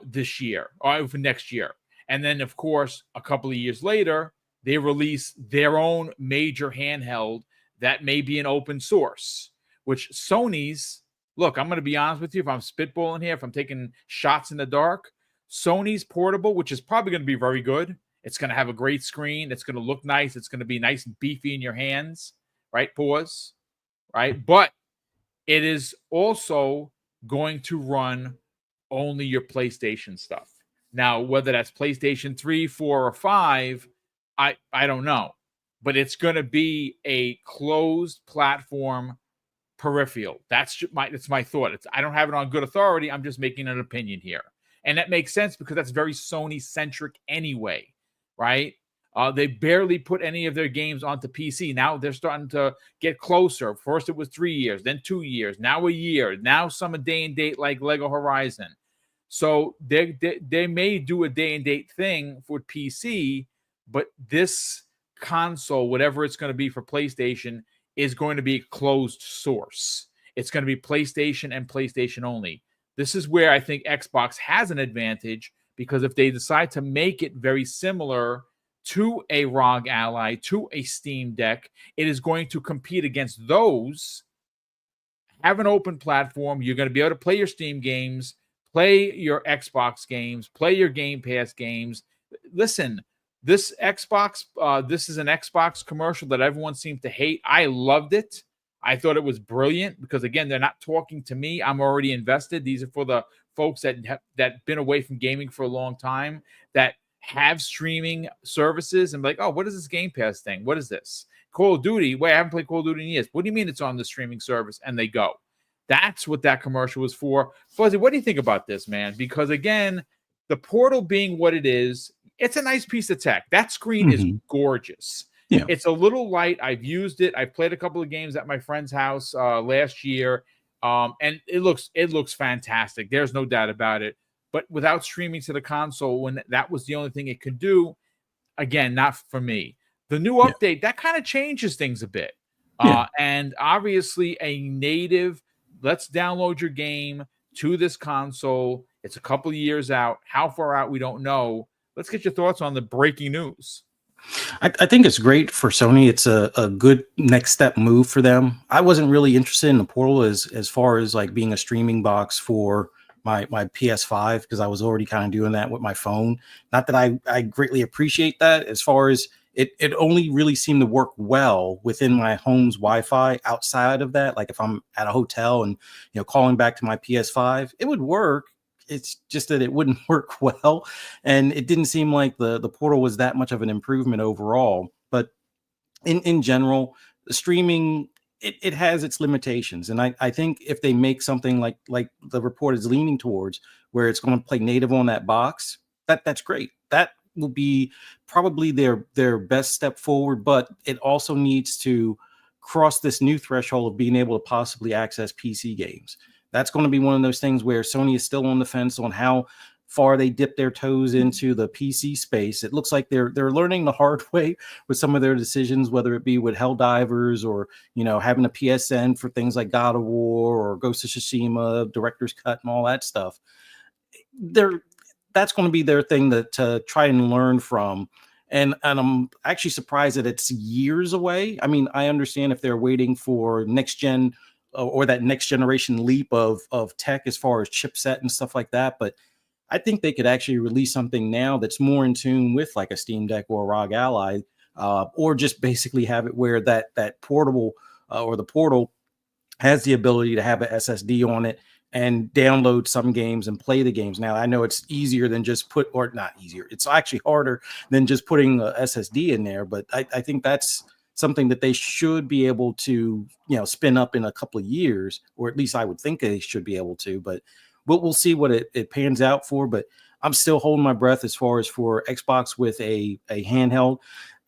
this year or for next year? And then, of course, a couple of years later, they release their own major handheld that may be an open source, which Sony's, look, I'm going to be honest with you. If I'm spitballing here, if I'm taking shots in the dark, Sony's portable, which is probably going to be very good. It's going to have a great screen. It's going to look nice. It's going to be nice and beefy in your hands, right? Pause, right? But it is also going to run only your PlayStation stuff. Now, whether that's PlayStation 3, 4, or 5, I don't know. but it's going to be a closed platform peripheral. That's my thought. I don't have it on good authority. I'm just making an opinion here. And that makes sense because that's very Sony centric anyway, right? They barely put any of their games onto PC. Now they're starting to get closer. First it was 3 years, then 2 years, now a year, now some a day and date like Lego Horizon. So they may do a day and date thing for PC, but this console, whatever it's going to be for PlayStation, is going to be closed source. It's going to be PlayStation and PlayStation only. This is where I think Xbox has an advantage, because if they decide to make it very similar to a ROG Ally, to a Steam Deck, it is going to compete against those, have an open platform. You're going to be able to play your Steam games, play your Xbox games, play your Game Pass games. Listen, this Xbox, this is an Xbox commercial that everyone seemed to hate. I loved it. I thought it was brilliant because, again, they're not talking to me. I'm already invested. These are for the folks that have been away from gaming for a long time, that have streaming services and be like, oh, what is this Game Pass thing? What is this? Call of Duty. Wait, I haven't played Call of Duty in years. What do you mean it's on the streaming service? And they go. That's what that commercial was for. Fuzzy, what do you think about this, man? Because, again, the Portal being what it is, it's a nice piece of tech. That screen is gorgeous. Yeah. It's a little light. I've used it. I've played a couple of games at my friend's house last year, and it looks fantastic. There's no doubt about it. But without streaming to the console, when that was the only thing it could do, again, not for me. The new update, that kind of changes things a bit. And obviously a native, let's download your game to this console. It's a couple of years out. How far out, we don't know. Let's get your thoughts on the breaking news. I think it's great for Sony. It's a good next step move for them. I wasn't really interested in the Portal as far as like being a streaming box for my PS5, because I was already kind of doing that with my phone. Not that I greatly appreciate that, as far as it only really seemed to work well within my home's Wi-Fi. Outside of that, like if I'm at a hotel and calling back to my PS5, it would work. It's just that it wouldn't work well, and it didn't seem like the Portal was that much of an improvement overall. But in general, the streaming, it has its limitations, and I think if they make something like the report is leaning towards, where it's going to play native on that box, that's great. That will be probably their best step forward. But it also needs to cross this new threshold of being able to possibly access PC games. That's going to be one of those things where Sony is still on the fence on how far they dip their toes into the PC space. It looks like they're learning the hard way with some of their decisions, whether it be with Helldivers or having a PSN for things like God of War or Ghost of Tsushima, Director's Cut, and all that stuff. That's going to be their thing to try and learn from. And I'm actually surprised that it's years away. I mean, I understand if they're waiting for next gen or that next generation leap of tech as far as chipset and stuff like that. But I think they could actually release something now that's more in tune with like a Steam Deck or a ROG Ally, or just basically have it where that portable or the Portal has the ability to have an SSD on it and download some games and play the games. Now, I know it's easier than just not easier. It's actually harder than just putting a SSD in there. But I think that's something that they should be able to, spin up in a couple of years, or at least I would think they should be able to. But we'll see what it pans out for. But I'm still holding my breath as far as for Xbox with a handheld.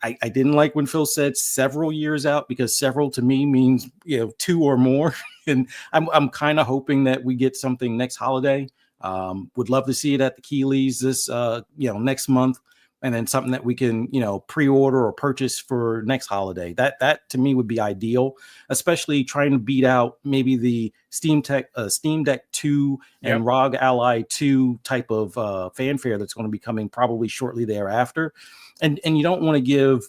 I didn't like when Phil said several years out, because several to me means 2 or more, and I'm kind of hoping that we get something next holiday. Would love to see it at the Keeleys this next month. And then something that we can, pre-order or purchase for next holiday. That to me would be ideal, especially trying to beat out maybe the Steam Deck 2 and ROG Ally 2 type of fanfare that's going to be coming probably shortly thereafter. And you don't want to give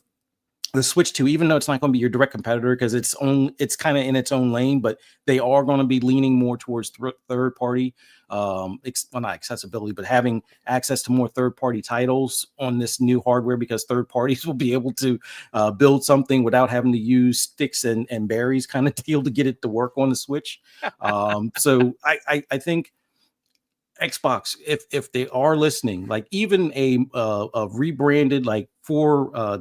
the Switch 2, even though it's not going to be your direct competitor, because it's kind of in its own lane, but they are going to be leaning more towards third party, not accessibility, but having access to more third party titles on this new hardware, because third parties will be able to build something without having to use sticks and berries kind of deal to get it to work on the Switch. So I think Xbox, if they are listening, like even a rebranded like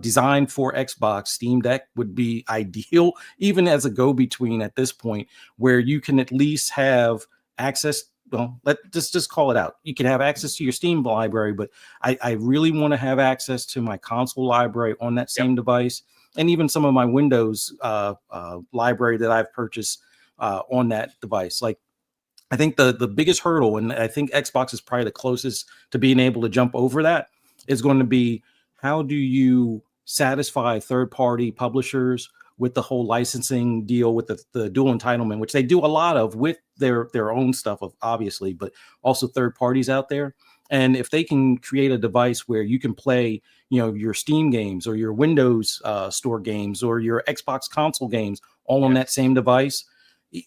designed for Xbox Steam Deck would be ideal, even as a go between at this point, where you can at least have access. Well, let's just call it out. You can have access to your Steam library, but I really want to have access to my console library on that same device, and even some of my Windows library that I've purchased on that device. Like, I think the biggest hurdle, and I think Xbox is probably the closest to being able to jump over that, is going to be how do you satisfy third-party publishers with the whole licensing deal with the dual entitlement, which they do a lot of with their own stuff, obviously, but also third parties out there. And if they can create a device where you can play, your Steam games or your Windows store games or your Xbox console games all on that same device,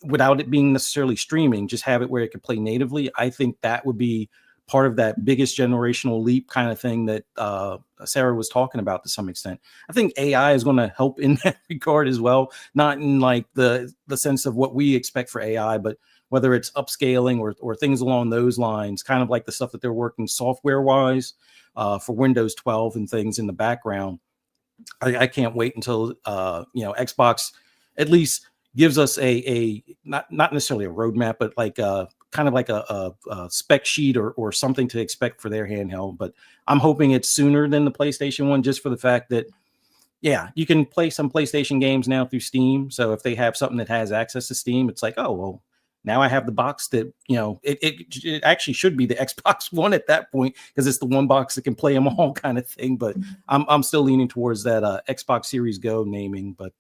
without it being necessarily streaming, just have it where it can play natively. I think that would be part of that biggest generational leap kind of thing that Sarah was talking about to some extent. I think AI is going to help in that regard as well, not in like the sense of what we expect for AI, but whether it's upscaling or things along those lines, kind of like the stuff that they're working software wise for Windows 12 and things in the background. I can't wait until Xbox at least gives us a not necessarily a roadmap, but like kind of like a spec sheet or something to expect for their handheld. But I'm hoping it's sooner than the PlayStation one, just for the fact that, you can play some PlayStation games now through Steam. So if they have something that has access to Steam, it's like, oh, well, now I have the box that, it actually should be the Xbox One at that point, because it's the one box that can play them all kind of thing. But I'm still leaning towards that Xbox Series Go naming. But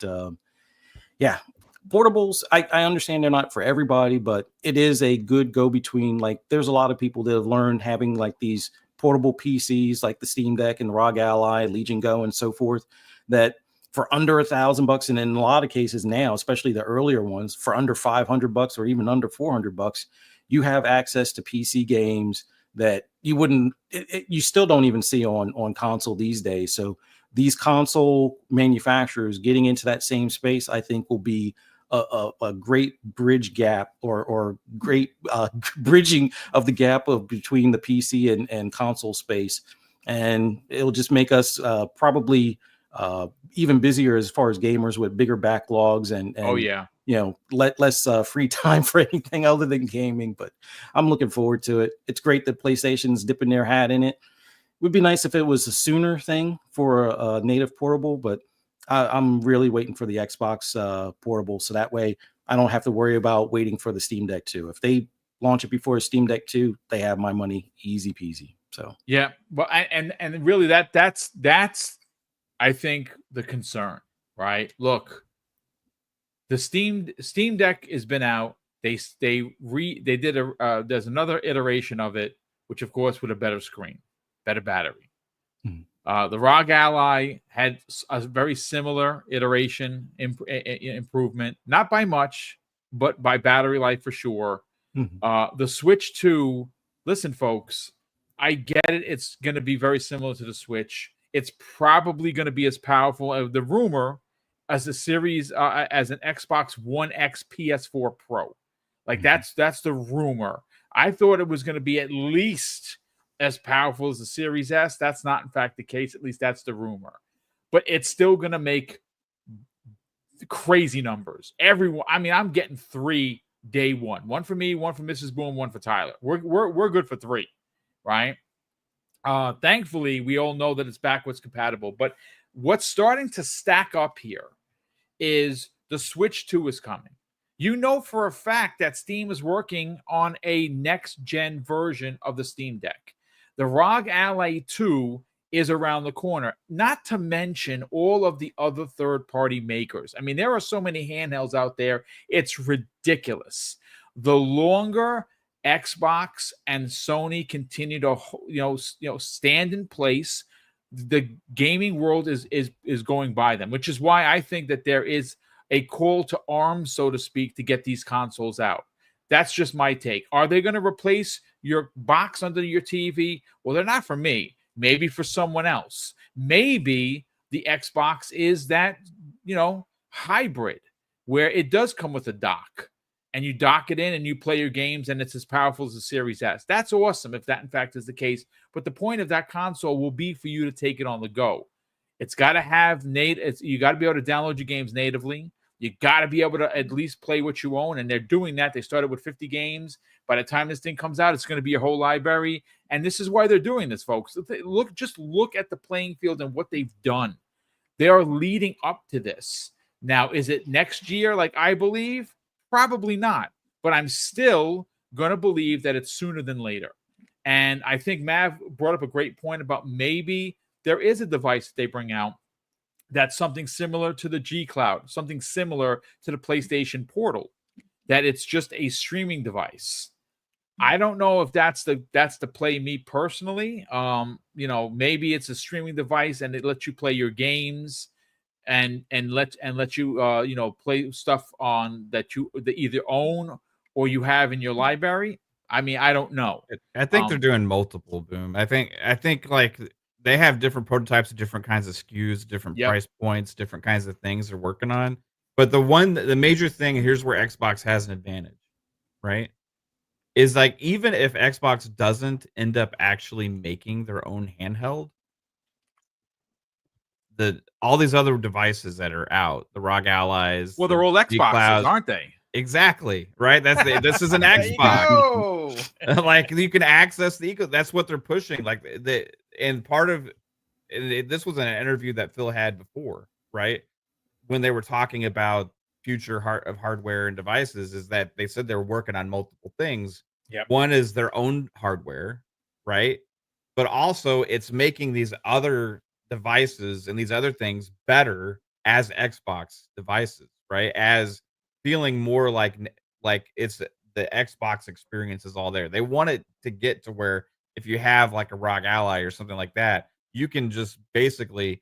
portables, I understand they're not for everybody, but it is a good go-between. Like, there's a lot of people that have learned having like these portable PCs like the Steam Deck and the ROG Ally, Legion Go, and so forth, that for under $1,000, and in a lot of cases now, especially the earlier ones, for under $500 or even under $400, you have access to PC games that you still don't even see on console these days. So these console manufacturers getting into that same space, I think, will be a great bridge gap or great bridging of the gap between the PC and console space. And it'll just make us probably even busier as far as gamers, with bigger backlogs and less free time for anything other than gaming. But I'm looking forward to it. It's great that PlayStation's dipping their hat in it. Would be nice if it was a sooner thing for a native portable, but I'm really waiting for the Xbox portable, so that way I don't have to worry about waiting for the Steam Deck 2. If they launch it before Steam Deck 2, they have my money, easy peasy. So well, and really that's I think the concern, right? Look, the Steam Deck has been out. They did there's another iteration of it, which of course with a better screen, better battery. The ROG Ally had a very similar iteration improvement, not by much, but by battery life for sure. The Switch 2, listen, folks, I get it. It's going to be very similar to the Switch. It's probably going to be as powerful as the rumor as the series, as an Xbox One X PS4 Pro. Like that's the rumor. I thought it was going to be at least as powerful as the Series S. That's not, in fact, the case. At least that's the rumor. But it's still going to make crazy numbers. Everyone, I mean, I'm getting 3 day one. One for me, one for Mrs. Boom, one for Tyler. We're good for 3, right? Thankfully, we all know that it's backwards compatible. But what's starting to stack up here is the Switch 2 is coming. You know for a fact that Steam is working on a next-gen version of the Steam Deck. The ROG Ally 2 is around the corner, not to mention all of the other third-party makers. I mean, there are so many handhelds out there, it's ridiculous. The longer Xbox and Sony continue to stand in place, the gaming world is going by them, which is why I think that there is a call to arms, so to speak, to get these consoles out. That's just my take. Are they going to replace your box under your TV? Well, they're not for me. Maybe for someone else. Maybe the Xbox is that, hybrid where it does come with a dock and you dock it in and you play your games, and it's as powerful as the Series S. That's awesome if that in fact is the case. But the point of that console will be for you to take it on the go. It's got to have you got to be able to download your games natively. You got to be able to at least play what you own, and they're doing that. They started with 50 games. By the time this thing comes out, it's going to be a whole library, and this is why they're doing this, folks. Look at the playing field and what they've done. They are leading up to this. Now, is it next year like I believe? Probably not, but I'm still going to believe that it's sooner than later. And I think Mav brought up a great point about maybe there is a device that they bring out that's something similar to the G Cloud, something similar to the PlayStation Portal, that it's just a streaming device. I don't know if that's the play me personally. Maybe it's a streaming device and it lets you play your games and let you play stuff on that you either own or you have in your library. I mean, I don't know. I think they're doing multiple, Boom. I think like they have different prototypes of different kinds of SKUs, different price points, different kinds of things they're working on. But the major thing, here's where Xbox has an advantage, right? Is like even if Xbox doesn't end up actually making their own handheld, all these other devices that are out, the ROG Allies, well, they're all Xboxes, aren't they? Exactly, right? This is an Xbox. Like you can access the That's what they're pushing. Like and part of this was an interview that Phil had before, right? When they were talking about future of hardware and devices, is that they said they were working on multiple things. Yep. One is their own hardware, right? But also it's making these other devices and these other things better as Xbox devices, right? As feeling more like it's the Xbox experience is all there. They want it to get to where if you have like a ROG Ally or something like that, you can just basically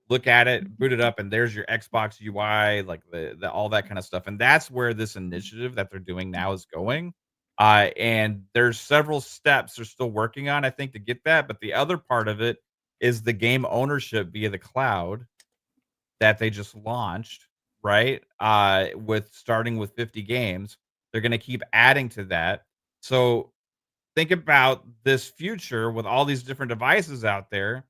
look at it, boot it up, and there's your Xbox UI, like the all that kind of stuff. And that's where this initiative that they're doing now is going. And there's several steps they're still working on, I think, to get that. But the other part of it is the game ownership via the cloud that they just launched, right? Starting with 50 games. They're going to keep adding to that. So think about this future with all these different devices out there.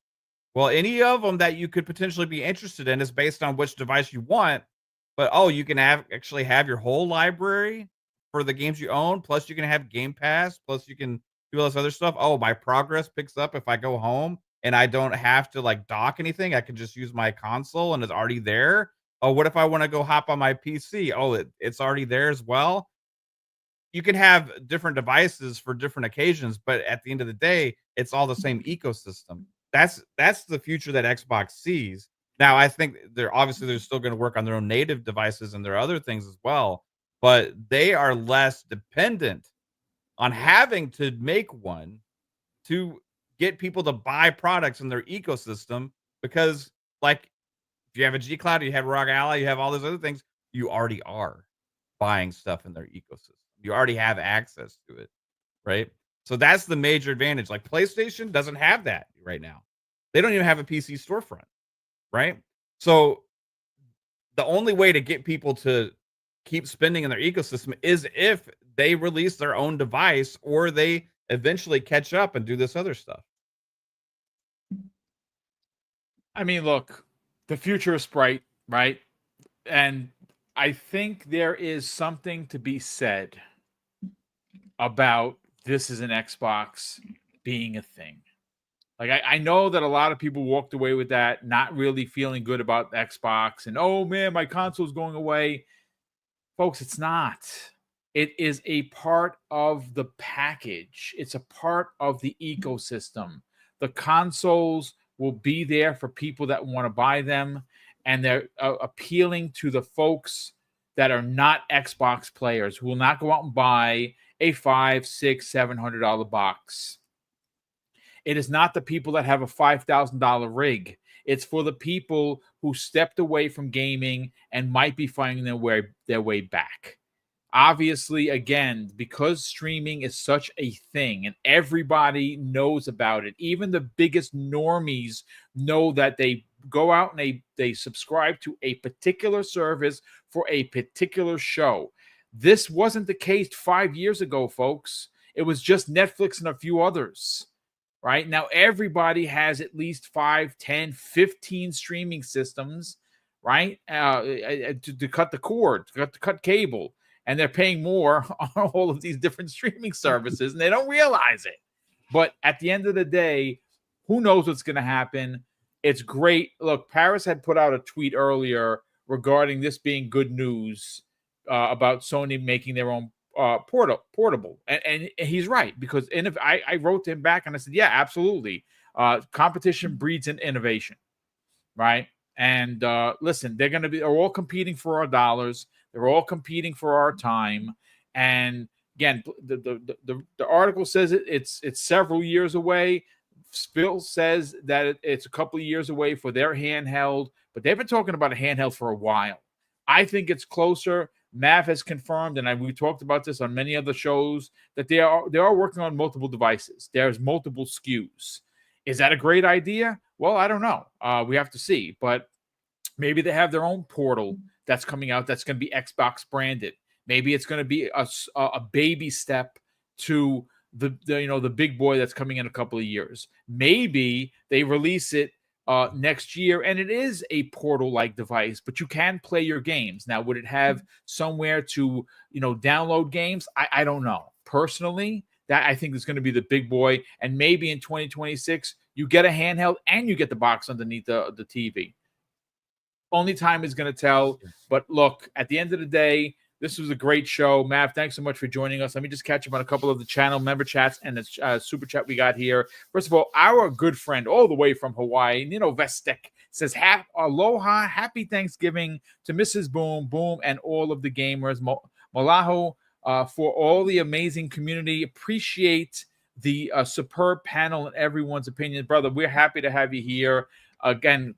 Well, any of them that you could potentially be interested in is based on which device you want. But you can actually have your whole library for the games you own. Plus, you can have Game Pass. Plus, you can do all this other stuff. Oh, my progress picks up if I go home and I don't have to like dock anything. I can just use my console and it's already there. Oh, what if I want to go hop on my PC? Oh, it's already there as well. You can have different devices for different occasions, but at the end of the day, it's all the same ecosystem. That's the future that Xbox sees. Now, I think they're still going to work on their own native devices and their other things as well, but they are less dependent on having to make one to get people to buy products in their ecosystem because, like, if you have a G Cloud, you have ROG Ally, you have all those other things, you already are buying stuff in their ecosystem. You already have access to it, right? So that's the major advantage. Like PlayStation doesn't have that right now. They don't even have a PC storefront, right? So the only way to get people to keep spending in their ecosystem is if they release their own device or they eventually catch up and do this other stuff. I mean, look, the future is bright, right? And I think there is something to be said about this is an Xbox being a thing. Like, I know that a lot of people walked away with that, not really feeling good about Xbox and, oh man, my console's going away. Folks, it's not. It is a part of the package. It's a part of the ecosystem. The consoles will be there for people that want to buy them, and they're appealing to the folks that are not Xbox players who will not go out and buy a $500, $600, $700 box. It is not the people that have a $5,000 rig. It's for the people who stepped away from gaming and might be finding their way back. Obviously, again, because streaming is such a thing and everybody knows about it, even the biggest normies know that they go out and they subscribe to a particular service for a particular show. This wasn't the case 5 years ago, folks. It was just Netflix and a few others. Right now, everybody has at least 5, 10, 15 streaming systems, right? To cut the cord, to cut cable, and they're paying more on all of these different streaming services, and they don't realize it. But at the end of the day, who knows what's going to happen? It's great. Look, Paris had put out a tweet earlier regarding this being good news about Sony making their own portable, and he's right, because if I wrote to him back and I said, yeah, absolutely, competition breeds in innovation, right? And listen, they're all competing for our dollars, they're all competing for our time. And again, the article says it's several years away. Spill says that it's a couple of years away for their handheld, but they've been talking about a handheld for a while. I think it's closer. Mav has confirmed, and we talked about this on many other shows, that they are working on multiple devices. There's multiple SKUs. Is that a great idea? Well, I don't know. We have to see. But maybe they have their own portal that's coming out that's going to be Xbox branded. Maybe it's going to be a baby step to the big boy that's coming in a couple of years. Maybe they release it next year, and it is a portal-like device, but you can play your games. Now, would it have somewhere to download games? I don't know. Personally, that I think is going to be the big boy, and maybe in 2026 you get a handheld and you get the box underneath the TV. Only time is going to tell. But look, at the end of the day, this was a great show. Mav, thanks so much for joining us. Let me just catch up on a couple of the channel member chats and the super chat we got here. First of all, our good friend all the way from Hawaii, Nino Vestek, says, aloha, happy Thanksgiving to Mrs. Boom, and all of the gamers. Malahu for all the amazing community. Appreciate the superb panel and everyone's opinion. Brother, we're happy to have you here. Again,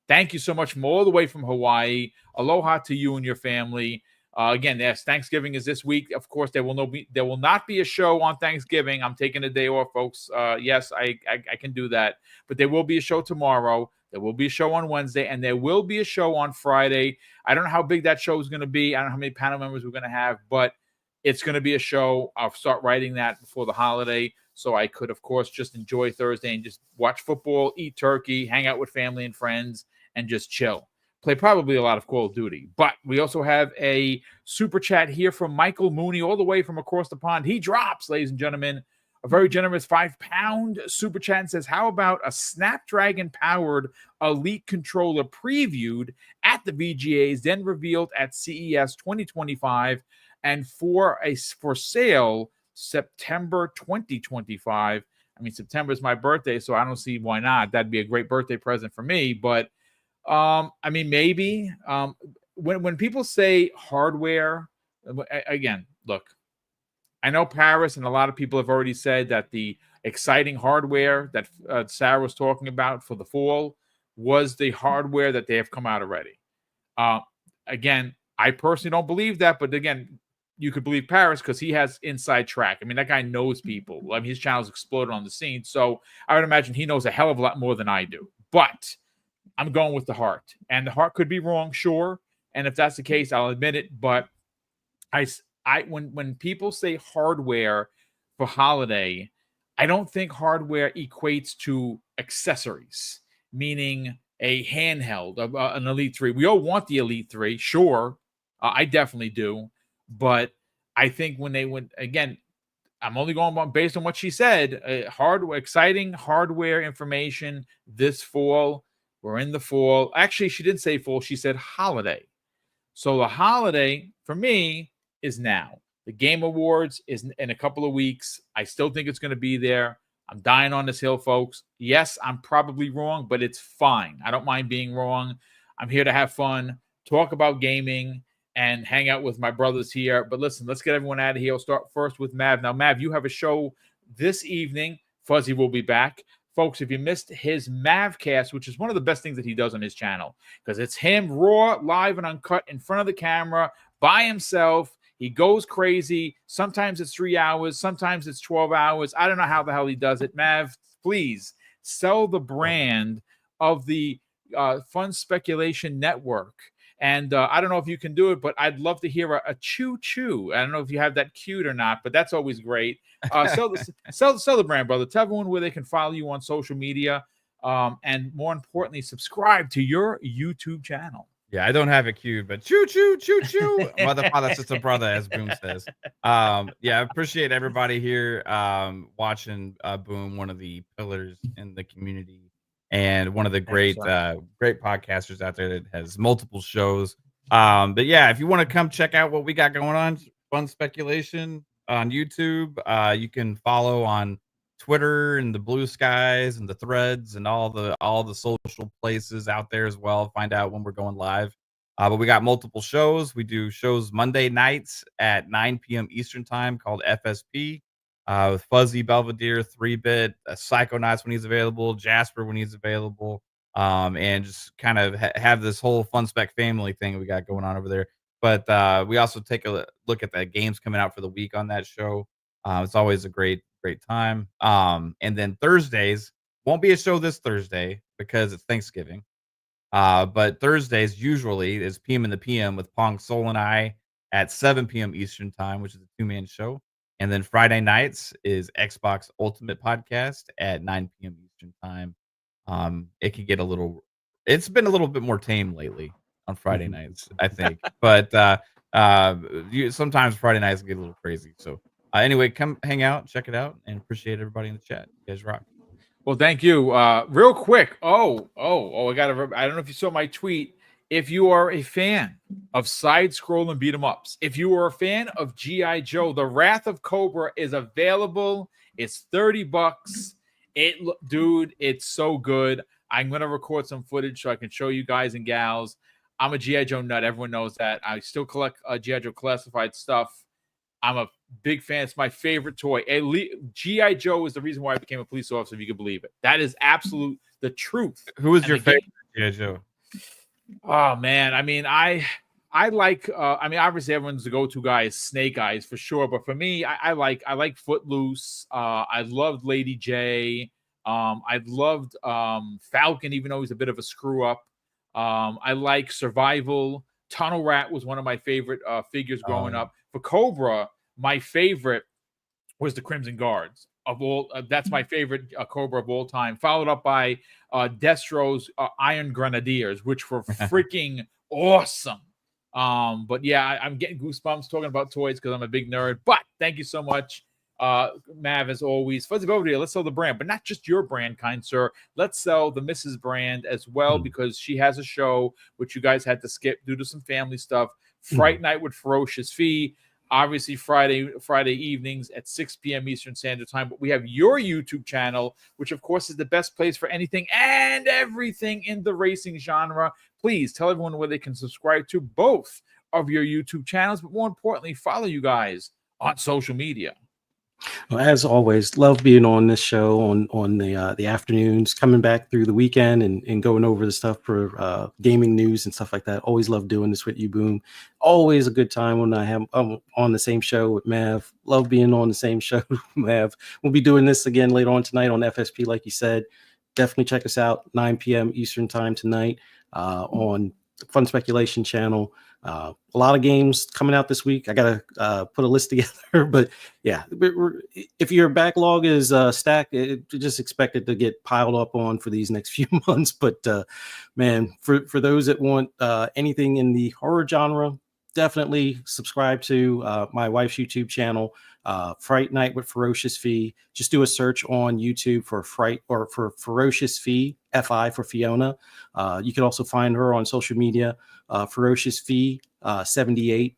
thank you so much from all the way from Hawaii. Aloha to you and your family. Again, yes, Thanksgiving is this week. Of course, there will not be a show on Thanksgiving. I'm taking a day off, folks. Yes, I can do that. But there will be a show tomorrow. There will be a show on Wednesday, and there will be a show on Friday. I don't know how big that show is going to be. I don't know how many panel members we're going to have, but it's going to be a show. I'll start writing that before the holiday, so I could, of course, just enjoy Thursday and just watch football, eat turkey, hang out with family and friends, and just chill. Play probably a lot of Call of Duty. But we also have a super chat here from Michael Mooney all the way from across the pond. He drops, ladies and gentlemen, a very generous £5 super chat and says, how about a Snapdragon-powered Elite controller previewed at the VGAs, then revealed at CES 2025, and for sale September 2025. I mean, September is my birthday, so I don't see why not. That'd be a great birthday present for me. But I mean, maybe when people say hardware, again, look, I know Paris and a lot of people have already said that the exciting hardware that Sarah was talking about for the fall was the hardware that they have come out already. Again, I personally don't believe that, but again, you could believe Paris because he has inside track. I mean, that guy knows people. I mean, his channel's exploded on the scene, so I would imagine he knows a hell of a lot more than I do. But I'm going with the heart, and the heart could be wrong, sure. And if that's the case, I'll admit it. But when people say hardware for holiday, I don't think hardware equates to accessories, meaning a handheld, an Elite 3. We all want the Elite 3, sure. I definitely do. But I think again, I'm only going based on what she said, exciting hardware information this fall. We're in the fall. Actually, she didn't say fall. She said holiday. So the holiday for me is now. The Game Awards is in a couple of weeks. I still think it's going to be there. I'm dying on this hill, folks. Yes, I'm probably wrong, but it's fine. I don't mind being wrong. I'm here to have fun, talk about gaming, and hang out with my brothers here. But listen, let's get everyone out of here. I'll start first with Mav. Now, Mav, you have a show this evening. Fuzzy will be back. Folks, if you missed his Mavcast, which is one of the best things that he does on his channel, because it's him raw, live, and uncut in front of the camera by himself. He goes crazy. Sometimes it's 3 hours. Sometimes it's 12 hours. I don't know how the hell he does it. Mav, please sell the brand of the Fun Speculation Network And I don't know if you can do it, but I'd love to hear a choo choo. I don't know if you have that cued or not, but that's always great. Sell the brand, brother. Tell everyone where they can follow you on social media, and more importantly, subscribe to your YouTube channel. Yeah, I don't have it queued, but choo choo choo choo, mother, father, sister, brother, as Boom says. Yeah, I appreciate everybody here watching Boom, one of the pillars in the community, and one of the great great podcasters out there that has multiple shows. But yeah, if you want to come check out what we got going on, Fun Speculation on YouTube, you can follow on Twitter and the Blue Skies and the Threads and all the social places out there as well. Find out when we're going live. But we got multiple shows. We do shows Monday nights at 9 p.m. Eastern time called FSP, with Fuzzy Belvedere, 3-Bit, Psychonauts when he's available, Jasper when he's available, and just kind of have this whole Fun Spec family thing we got going on over there. But we also take a look at the games coming out for the week on that show. It's always a great time. And then Thursdays won't be a show this Thursday because it's Thanksgiving. But Thursdays usually is PM in the PM with Pong Soul and I at 7 p.m. Eastern time, which is a 2-man show. And then Friday nights is Xbox Ultimate Podcast at 9 p.m. Eastern time. It can get it's been a little bit more tame lately on Friday nights, I think. But sometimes Friday nights get a little crazy. So anyway, come hang out, check it out, and appreciate everybody in the chat. You guys rock. Well, thank you. Real quick. I don't know if you saw my tweet. If you are a fan of side-scrolling beat 'em ups, if you are a fan of G.I. Joe, The Wrath of Cobra is available. It's $30. Dude, it's so good. I'm gonna record some footage so I can show you guys and gals. I'm a G.I. Joe nut. Everyone knows that. I still collect G.I. Joe classified stuff. I'm a big fan. It's my favorite toy. G.I. Joe is the reason why I became a police officer, if you can believe it. That is absolute the truth. Who is your favorite G.I. Joe? Oh man, I mean, I like. Obviously, everyone's the go-to guy is Snake Eyes for sure, but for me, I like Footloose. I loved Lady J. I loved Falcon, even though he's a bit of a screw up. I like Survival. Tunnel Rat was one of my favorite figures growing up. For Cobra, my favorite was the Crimson Guards of all. That's my favorite Cobra of all time. Followed up by Destro's Iron Grenadiers, which were freaking awesome. But yeah, I'm getting goosebumps talking about toys because I'm a big nerd. But thank you so much, Mav, as always. Fuzzy Belvedere, let's sell the brand, but not just your brand, kind sir. Let's sell the Mrs. brand as well, because she has a show which you guys had to skip due to some family stuff. Fright Night with Ferocious Fee. Obviously, Friday evenings at 6 p.m. Eastern Standard Time. But we have your YouTube channel, which, of course, is the best place for anything and everything in the racing genre. Please tell everyone where they can subscribe to both of your YouTube channels, but more importantly, follow you guys on social media. Well, as always, love being on this show on the afternoons, coming back through the weekend and going over the stuff for gaming news and stuff like that. Always love doing this with you, Boom. Always a good time when I'm on the same show with Mav. Love being on the same show with Mav. We'll be doing this again later on tonight on FSP, like you said. Definitely check us out, 9 p.m. Eastern time tonight on the Fun Speculation channel. A lot of games coming out this week. I gotta put a list together, but yeah, if your backlog is stacked, just expect it to get piled up on for these next few months. But man, for those that want anything in the horror genre, definitely subscribe to my wife's YouTube channel, Fright Night with Ferocious Fee. Just do a search on YouTube for Fright or for Ferocious Fee, FI for Fiona. You can also find her on social media, Ferocious Fee 78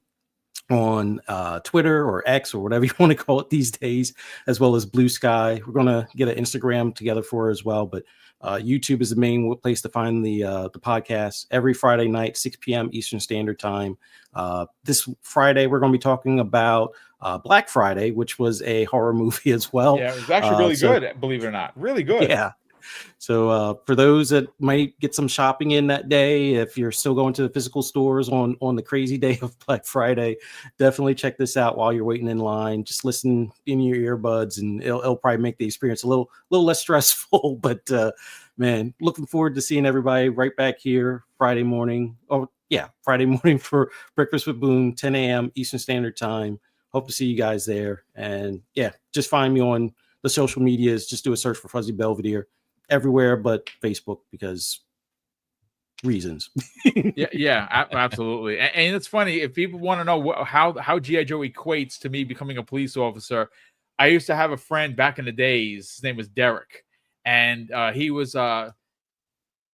on Twitter or X or whatever you want to call it these days, as well as Blue Sky. We're gonna get an Instagram together for her as well, but YouTube is the main place to find the podcast every Friday night, 6 p.m. Eastern Standard Time. This Friday, we're going to be talking about Black Friday, which was a horror movie as well. Yeah, it was actually really good, believe it or not. Really good. Yeah. So for those that might get some shopping in that day, if you're still going to the physical stores on the crazy day of Black Friday, definitely check this out while you're waiting in line. Just listen in your earbuds, and it'll probably make the experience a little less stressful. But man, looking forward to seeing everybody right back here Friday morning. Or yeah, Friday morning for Breakfast with Boom, 10 a.m. Eastern Standard Time. Hope to see you guys there. And yeah, just find me on the social medias. Just do a search for Fuzzy Belvedere everywhere but Facebook because reasons. Absolutely. And it's funny, if people want to know how G.I. Joe equates to me becoming a police officer, I used to have a friend back in the days. His name was Derek, and he was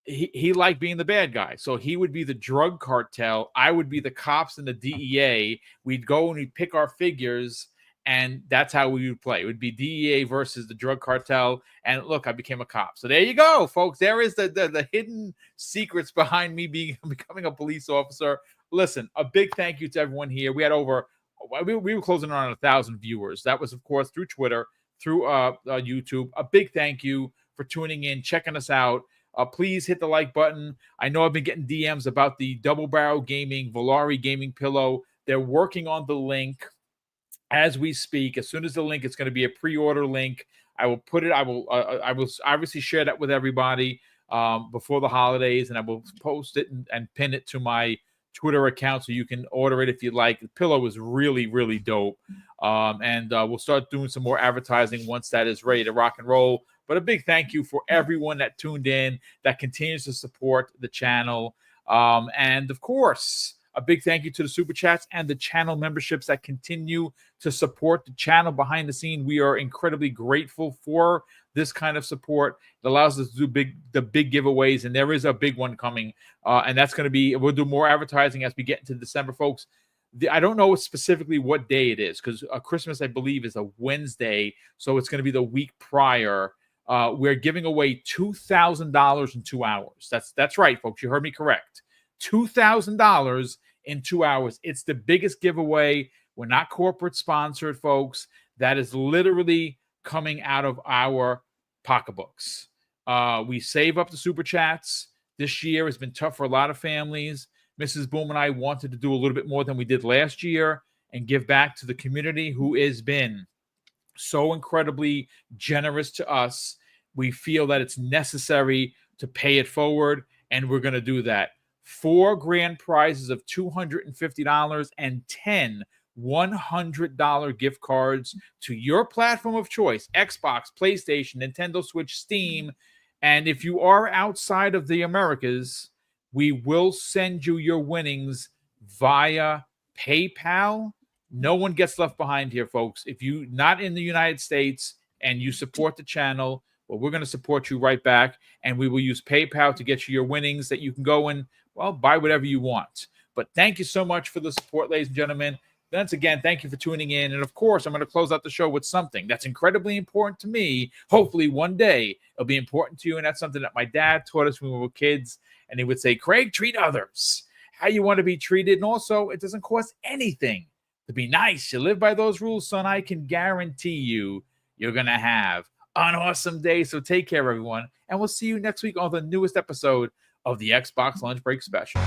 he liked being the bad guy. So he would be the drug cartel. I would be the cops and the DEA. We'd go and we'd pick our figures, and that's how we would play. It would be DEA versus the drug cartel. And look, I became a cop. So there you go, folks. There is the hidden secrets behind me becoming a police officer. Listen, a big thank you to everyone here. We had we were closing on 1,000 viewers. That was, of course, through Twitter, through YouTube. A big thank you for tuning in, checking us out. Please hit the like button. I know I've been getting DMs about the Double Barrel Gaming Volare Gaming Pillow. They're working on the link as we speak. As soon as the link, it's going to be a pre-order link. I will put it. I will obviously share that with everybody before the holidays, and I will post it and pin it to my Twitter account so you can order it if you like. The pillow is really, really dope. And we'll start doing some more advertising once that is ready to rock and roll. But a big thank you for everyone that tuned in, that continues to support the channel. And of course, a big thank you to the Super Chats and the channel memberships that continue to support the channel behind the scene. We are incredibly grateful for this kind of support. It allows us to do the big giveaways, and there is a big one coming. And that's going to be, we'll do more advertising as we get into December, folks. I don't know specifically what day it is, because Christmas, I believe, is a Wednesday. So it's going to be the week prior. We're giving away $2,000 in 2 hours. That's right, folks. You heard me correct. $2,000 in 2 hours. It's the biggest giveaway. We're not corporate sponsored, folks. That is literally coming out of our pocketbooks. We save up the Super Chats. This year has been tough for a lot of families. Mrs. Boom and I wanted to do a little bit more than we did last year and give back to the community who has been so incredibly generous to us. We feel that it's necessary to pay it forward, and we're going to do that. 4 grand prizes of $250 and 10 $100 gift cards to your platform of choice: Xbox, PlayStation, Nintendo Switch, Steam. And if you are outside of the Americas, we will send you your winnings via PayPal. No one gets left behind here, folks. If you're not in the United States and you support the channel, well, we're going to support you right back, and we will use PayPal to get you your winnings that you can go and, well, buy whatever you want. But thank you so much for the support, ladies and gentlemen. Once again, thank you for tuning in. And, of course, I'm going to close out the show with something that's incredibly important to me. Hopefully one day it'll be important to you, and that's something that my dad taught us when we were kids. And he would say, Craig, treat others how you want to be treated. And also, it doesn't cost anything to be nice. You live by those rules, son. I can guarantee you're going to have an awesome day. So take care, everyone. And we'll see you next week on the newest episode of the Xbox Lunch Break Special.